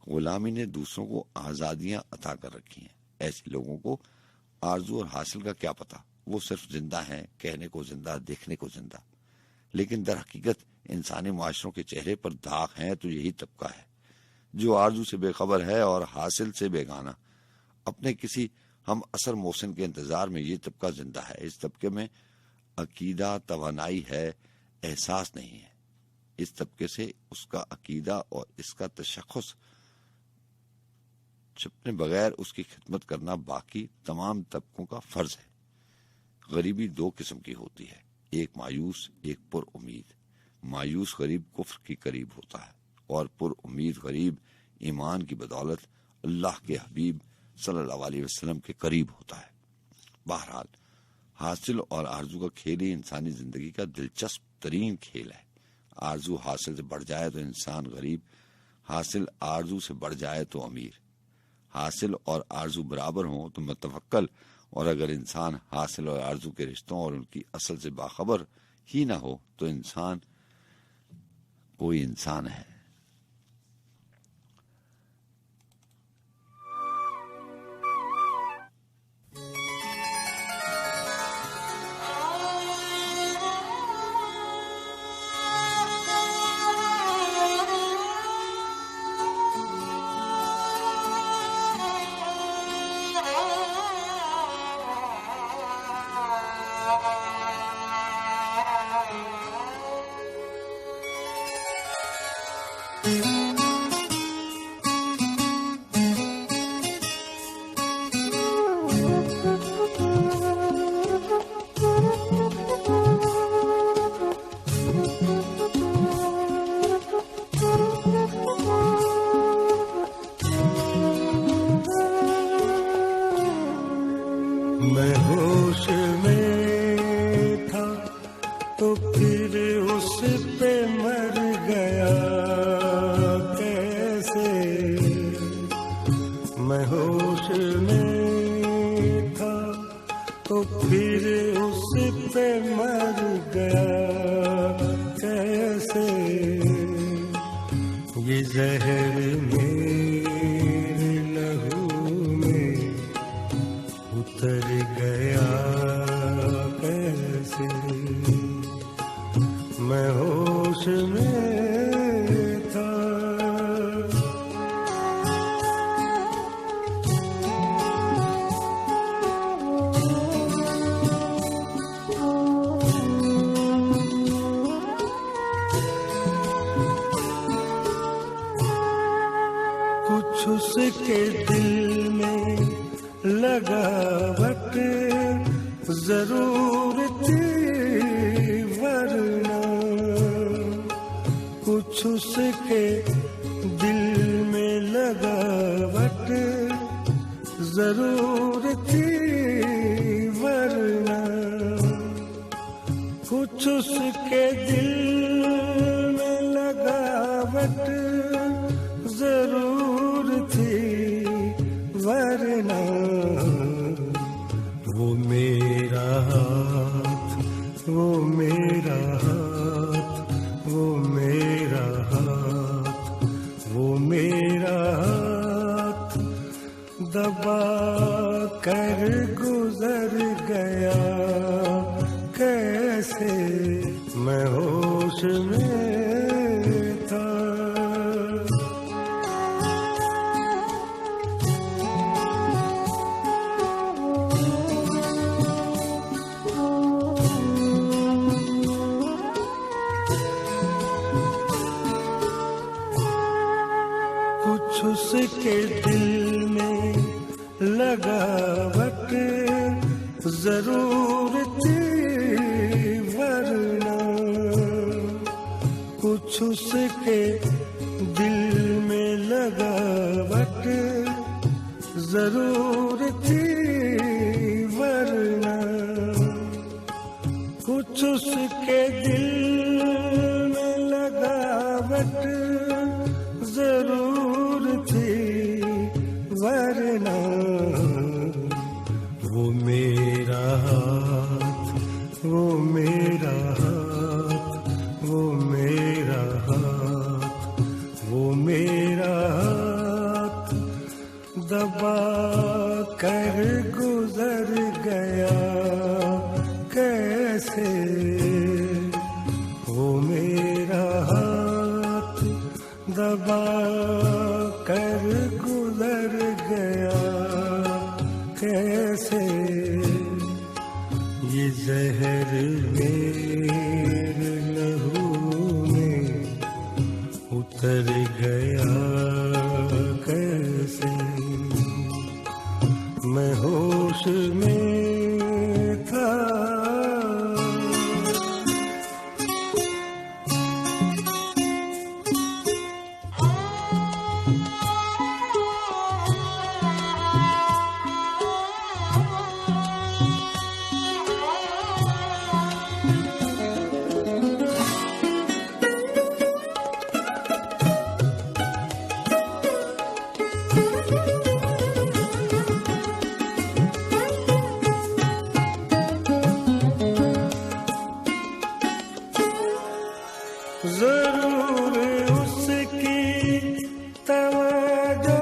गुलामी ने दूसरों को आजादियां अता कर रखी हैं। ऐसे लोगों को आरजू और हासिल का क्या पता। वो सिर्फ जिंदा हैं, कहने को जिंदा, देखने को जिंदा, लेकिन दर हकीकत इंसानी माशरों के चेहरे पर दाग हैं तो यही तबका है जो आरजू से बेखबर है और हासिल से बेगाना। अपने किसी हम असर मोहसिन के इंतजार में ये तबका जिंदा है। इस तबके में अकीदा तवानाई है, एहसास नहीं है। इस तबके से उसका अकीदा और इसका तशख्खुस छुपने बगैर उसकी खिदमत करना बाकी तमाम तबकों का फर्ज है। गरीबी दो किस्म की होती है, एक मायूस, एक पुर उम्मीद। मायूस गरीब कुफ्र के करीब होता है और पुर उम्मीद गरीब ईमान की बदौलत अल्लाह के हबीब सल्लल्लाहु अलैहि वसल्लम के करीब होता है। बहरहाल हासिल और आरजू का खेल ही इंसानी जिंदगी का दिलचस्प तरीन खेल है। आरजू हासिल से बढ़ जाए तो इंसान गरीब, हासिल आरजू से बढ़ जाए तो अमीर। हासिल और आरजू बराबर हों तो मुतवक्कल, और अगर इंसान हासिल और आरजू के रिश्तों और उनकी असल से बाखबर ही ना हो तो इंसान कोई इंसान है। मैं होश में था तो फिर उस पे मर गया कैसे। मैं होश में था तो फिर उस पे मर गया कैसे। ये जहर मेरे लहू में उतर गया कैसे। मैं होश में था। कुछ उसके दिल में लगावट जरूर थी वरना कुछ उसके दिल में लगावट जरूर थी वरना कुछ उसके दिल में लगावट जरूर थी वरना वो मेरा हाथ वो मेरा हाथ वो मेरा हाथ वो मेरा हाथ दबा कर गुजर गया कैसे मैं होश में था कुछ उसके दिल में लगावट जरूर थी वरना कुछ उसके दिल में लगावट जरूर थी वरना कुछ उसके दिल में लगावट जरूर थी वरना वो मेरा हाथ वो मेरा हाथ वो मेरा हाथ वो मेरा हाथ दबा कर गुजर गया कैसे वो मेरा हाथ दबा कर गुजर गया कैसे ये जहर मेरे लहू में उतर गया कैसे मैं होश में था जरूर उसकी तवज्जो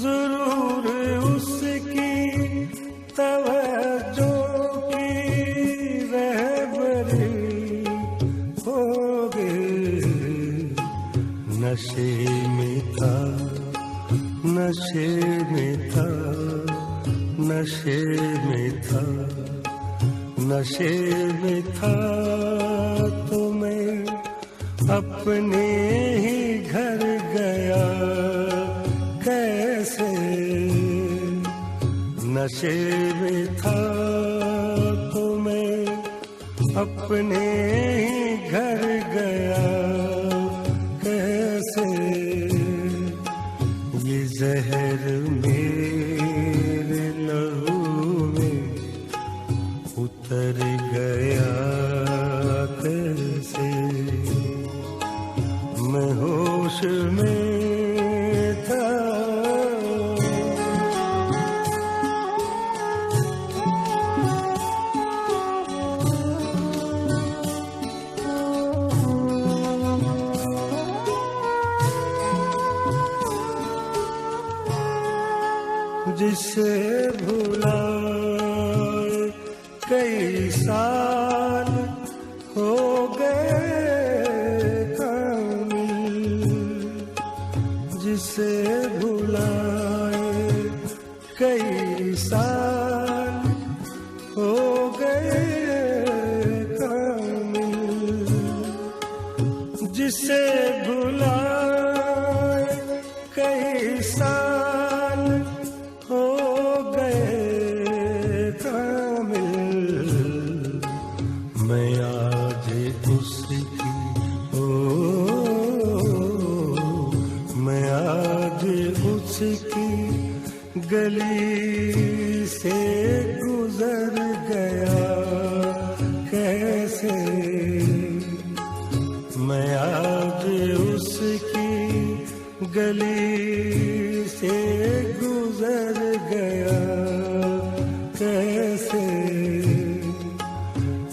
जरूर उसकी तवज्जो की रहबरी होगी नशे में था नशे में था नशे में था नशे में था तो मैं अपने ही घर गया कैसे नशे में था तो मैं अपने ही घर गया कैसे ये जहर मेरे लहू में उतर गया कैसे मैं होश में था जिसे भुलाए कई साल हो गए कामिल जिसे भुलाए कई साल हो गए कामिल जिसे भुलाए कई साल हो गए कामिल मैं से गुजर गया कैसे मैं आज उसकी गली से गुजर गया कैसे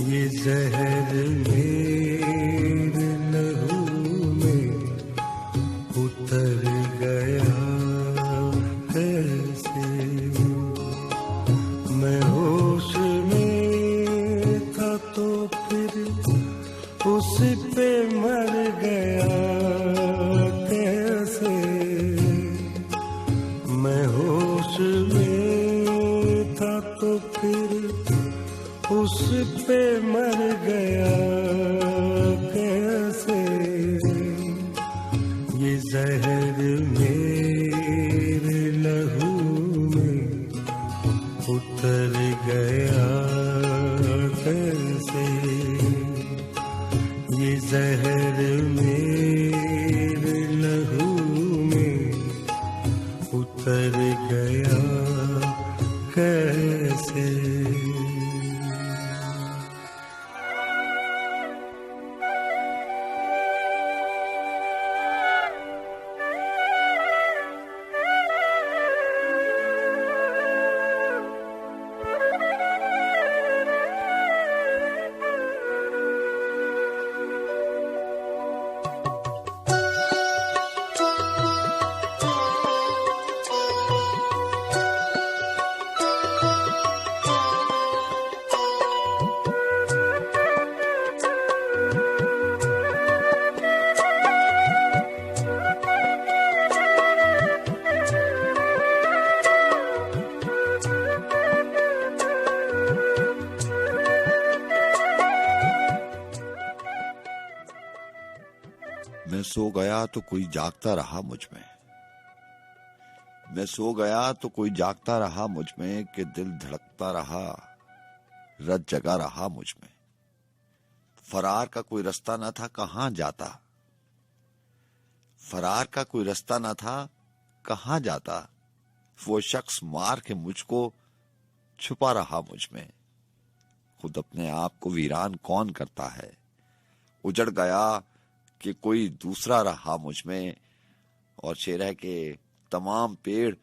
ये जहर मेरे लहू में उतर गया कैसे मैं होश में था तो फिर उस पे मर गया कैसे मैं होश में था तो फिर उस पे मर गया कैसे ये जहर मेरे लहू में उतर गया कैसे ये जहर मेरे लहू में उतर गया कैसे मैं सो गया तो कोई जागता रहा मुझ में, मैं सो गया तो कोई जागता रहा मुझ में कि दिल धड़कता रहा, रत जगा रहा मुझ में। फरार का कोई रास्ता न था कहां जाता, फरार का कोई रास्ता न था कहां जाता। वो शख्स मार के मुझको छुपा रहा मुझ में। खुद अपने आप को वीरान कौन करता है। उजड़ गया कि कोई दूसरा रहा मुझ में। और शेर है कि तमाम पेड़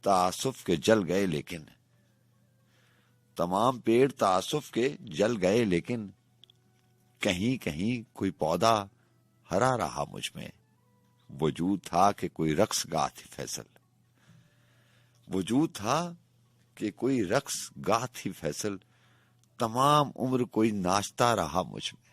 तासुफ के जल गए लेकिन, तमाम पेड़ तासुफ के जल गए लेकिन कहीं कहीं कोई पौधा हरा रहा मुझ में। वजूद था कि कोई रक्स गा थी फैसल, वजूद था कि कोई रक्स गा थी फैसल। तमाम उम्र कोई नाचता रहा मुझ में।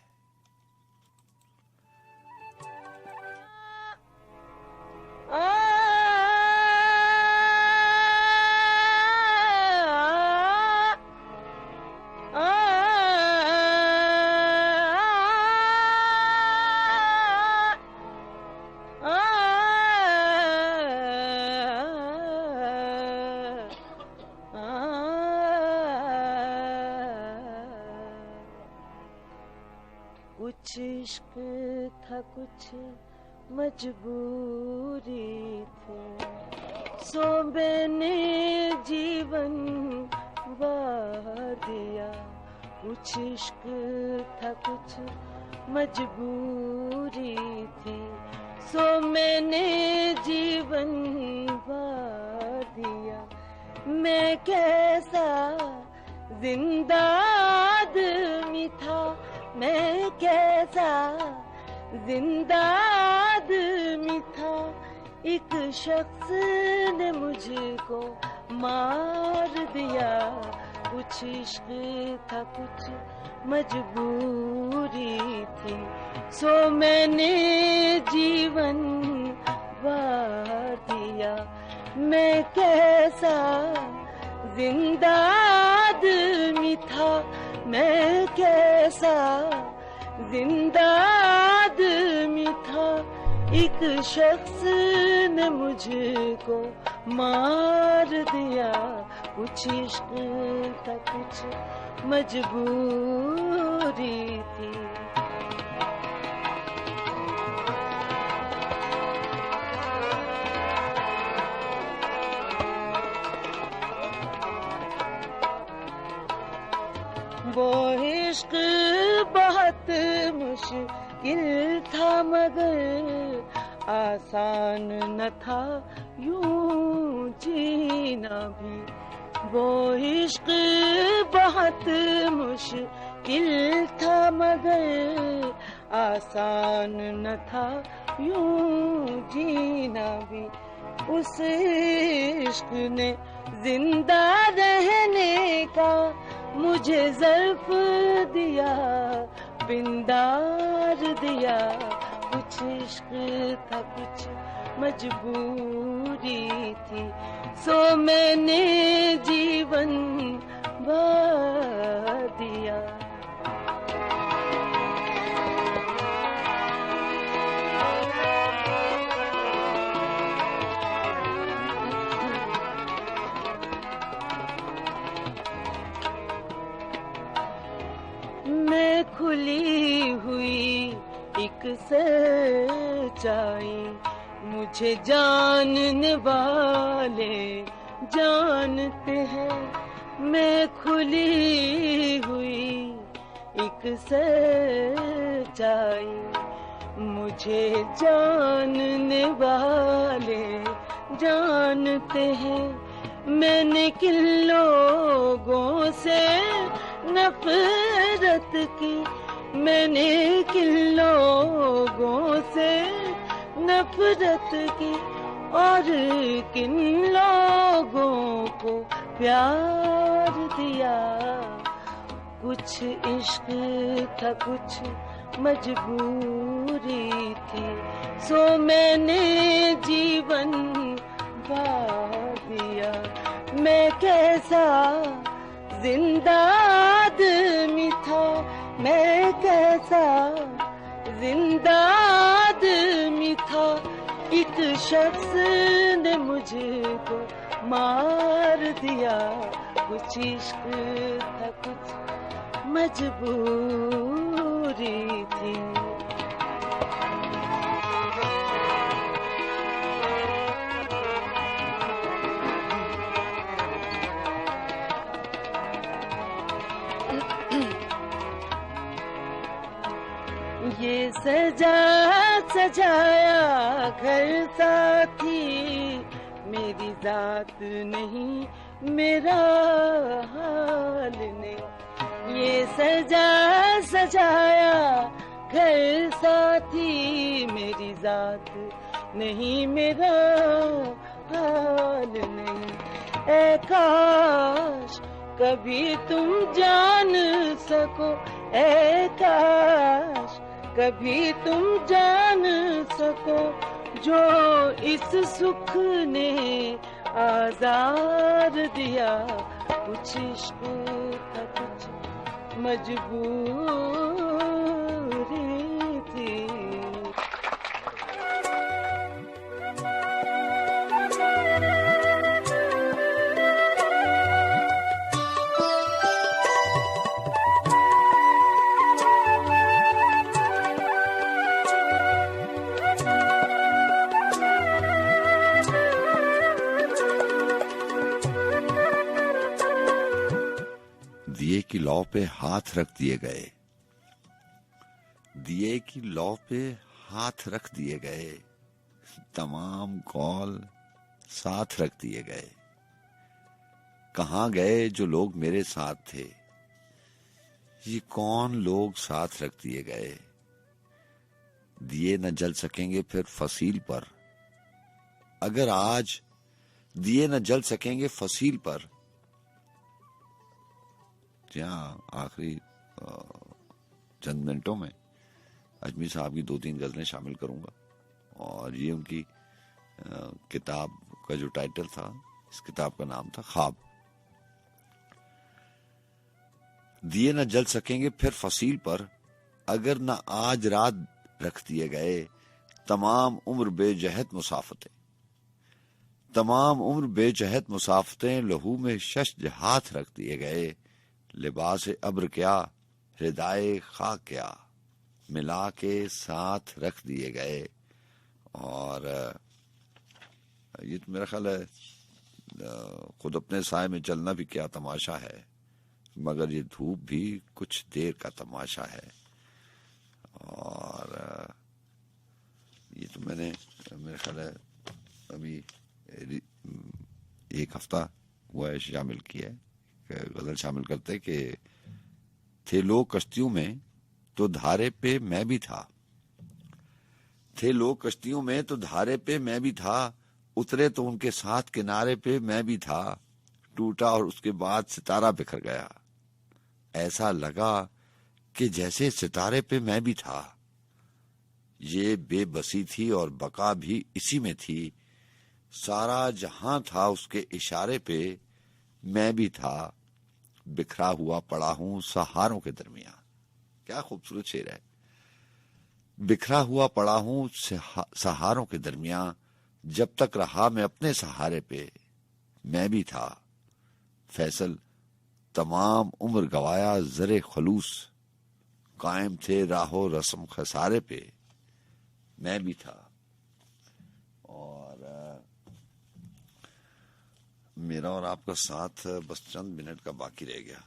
कुछ इश्क था कुछ मजबूरी थी, सो मैंने जीवन वार दिया। कुछ इश्क था कुछ मजबूरी थी, सो मैंने जीवन वार दिया। मैं कैसा जिंदा आदमी था, मैं कैसा जिंदा आदमी था। एक शख्स ने मुझको मार दिया। कुछ इश्क था कुछ मजबूरी थी, सो मैंने जीवन वार दिया। मैं कैसा जिंदा आदमी था, मैं कैसा जिंदा आदमी था। एक शख्स ने मुझको मार दिया। कुछ इश्क था कुछ मजबूरी थी। वो इश्क बहुत मुश्किल था मगर आसान न था यूं जीना भी। वो इश्क बहुत मुश्किल था मगर आसान न था यूं जीना भी। उस इश्क ने जिंदा रहने का मुझे ज़र्फ दिया, पिंदार दिया। कुछ इश्क था कुछ मजबूरी थी, सो मैंने जीवन भर दिया। मैं खुली हुई एक सच्चाई मुझे जानने वाले जानते हैं। मैं खुली हुई एक सच्चाई मुझे जानने वाले जानते हैं। मैंने किन लोगों से नफरत की, मैंने किन लोगों से नफरत की, और किन लोगों को प्यार दिया। कुछ इश्क था कुछ मजबूरी थी, सो मैंने जीवन बार दिया। मैं कैसा जिंदा आदमी था, मैं कैसा जिंदा आदमी था। एक शख्स ने मुझको मार दिया। कुछ इश्क था कुछ मजबूरी थी। ये सजा सजाया घर साथी, मेरी जात नहीं मेरा हाल ने। ये सजा सजाया घर साथी, मेरी जात नहीं मेरा हाल नहीं। ऐ काश कभी तुम जान सको, ऐ काश कभी तुम जान सको, जो इस सुख ने आजार दिया। कुछ इश्क था कुछ मजबूरी थी। दिए की लौ पे हाथ रख दिए गए, दिए की लौ पे हाथ रख दिए गए, तमाम कौल साथ रख दिए गए। कहाँ गए जो लोग मेरे साथ थे, ये कौन लोग साथ रख दिए गए। दिए न जल सकेंगे फिर फसील पर, अगर आज दिए न जल सकेंगे फसील पर। यहाँ आखिरी चंद मिनटों में अजमी साहब की 2-3 गजलें शामिल करूंगा, और ये उनकी किताब का जो टाइटल था, इस किताब का नाम था ख्वाब। दिए न जल सकेंगे फिर फसील पर, अगर न आज रात रख दिए गए, तमाम उम्र बेजहत मुसाफतें, तमाम उम्र बेजहत मुसाफतें, लहू में शश्ज हाथ रख दिए गए। लिबास अब्र क्या रिदाए खाक क्या, मिला के साथ रख दिए गए। और ये तो मेरा ख्याल है खुद अपने साए में चलना भी क्या तमाशा है, मगर ये धूप भी कुछ देर का तमाशा है। और ये तो मैंने मेरे ख्याल है अभी 1 हफ्ता हुआ है शामिल किया है, गजल शामिल करते कि थे लोग कश्तियों में तो धारे पे मैं भी था, थे लोग कश्तियों में तो धारे पे मैं भी था, उतरे तो उनके साथ किनारे पे मैं भी था, टूटा और उसके बाद सितारा बिखर गया, ऐसा लगा कि जैसे सितारे पे मैं भी था, ये बेबसी थी और बका भी इसी में थी, सारा जहां था उसके इशारे पे मैं भी था, बिखरा हुआ पड़ा हूं सहारों के दरमियान। क्या खूबसूरत शेर है। बिखरा हुआ पड़ा हूं सहारों के दरमियान, जब तक रहा मैं अपने सहारे पे मैं भी था, फैसल तमाम उम्र गवाया जरे खलूस, कायम थे राहो रस्म खसारे पे मैं भी था। और मेरा और आपका साथ बस चंद मिनट का बाकी रह गया।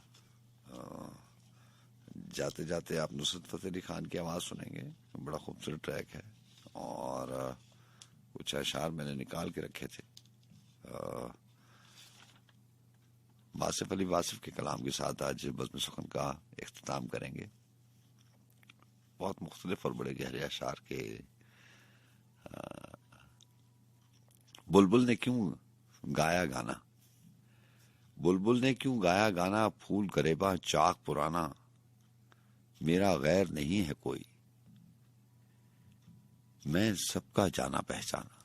जाते जाते आप नुसरत फतेह अली खान की आवाज सुनेंगे, बड़ा खूबसूरत ट्रैक है और कुछ अशार मैंने निकाल के रखे थे। वासिफ अली वासिफ के कलाम के साथ आज बज़्म सुखन का इख्तिताम करेंगे। बहुत मुख्तलिफ और बड़े गहरे अशार के। बुलबुल ने क्यों गाया गाना, बुलबुल ने क्यों गाया गाना, फूल गरेबा चाक पुराना, मेरा गैर नहीं है कोई, मैं सबका जाना पहचाना।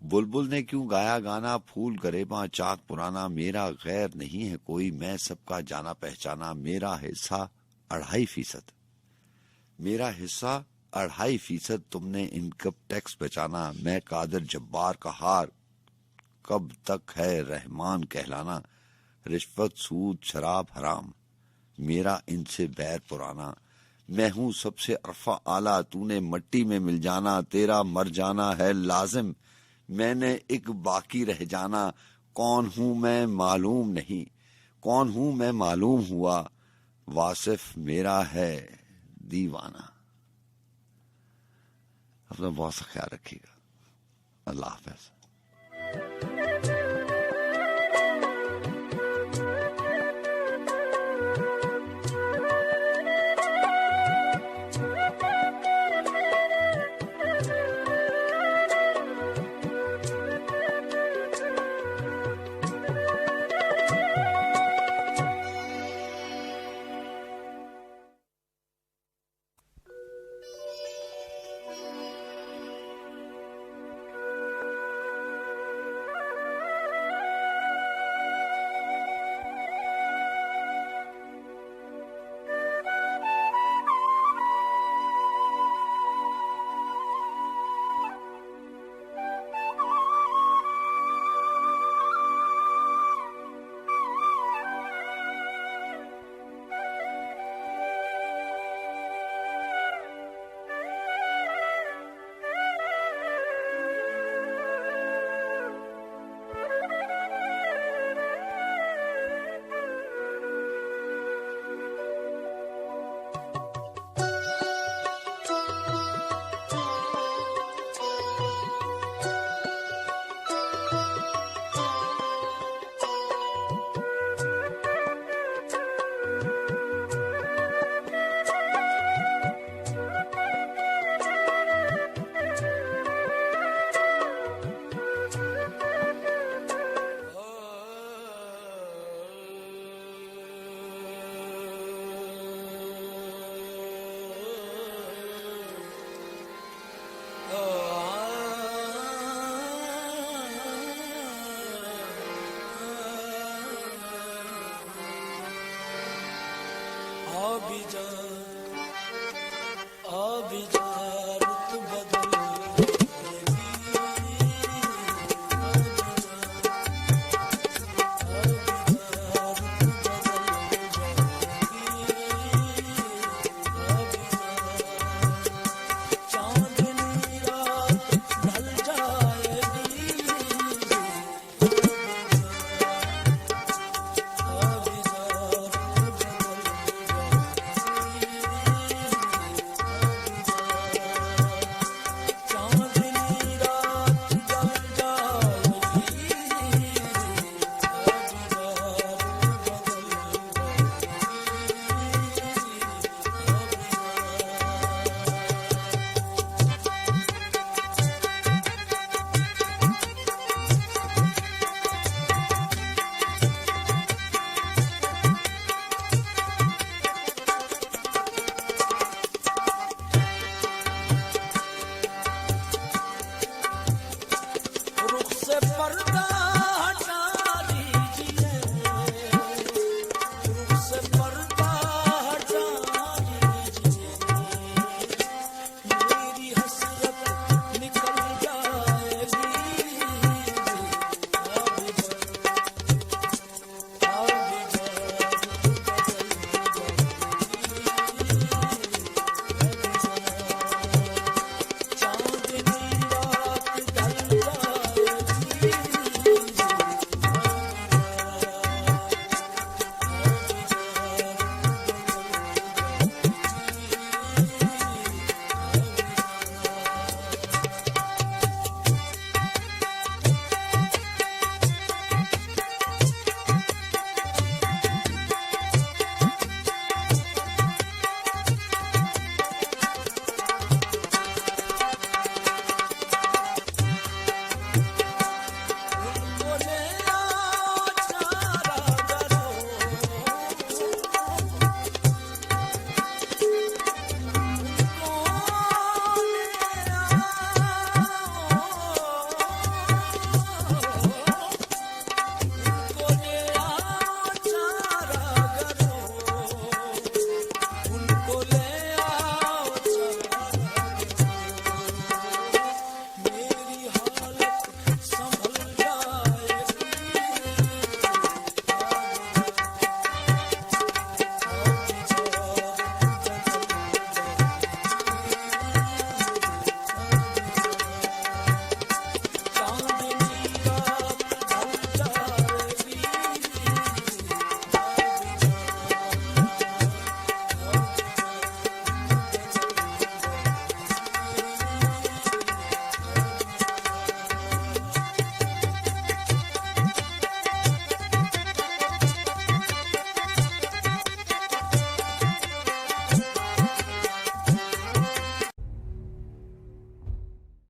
बुलबुल ने क्यों गाया गाना, फूल गरेबा चाक पुराना, मेरा गैर नहीं है कोई, मैं सबका जाना पहचाना, मेरा हिस्सा 2.5%, मेरा हिस्सा 2.5%, तुमने इनकम टैक्स बचाना, मैं कादिर जब्बार का हार, कब तक है रहमान कहलाना, रिश्वत सूद शराब हराम, मेरा इनसे बैर पुराना, मैं हूं सबसे अरफा आला, तूने मट्टी में मिल जाना, तेरा मर जाना है लाजिम, मैंने एक बाकी रह जाना, कौन हूं मैं मालूम नहीं, कौन हूं मैं मालूम हुआ, वासिफ मेरा है दीवाना। अपना बहुत सा ख्याल रखिएगा। अल्लाह हाफ़िज़।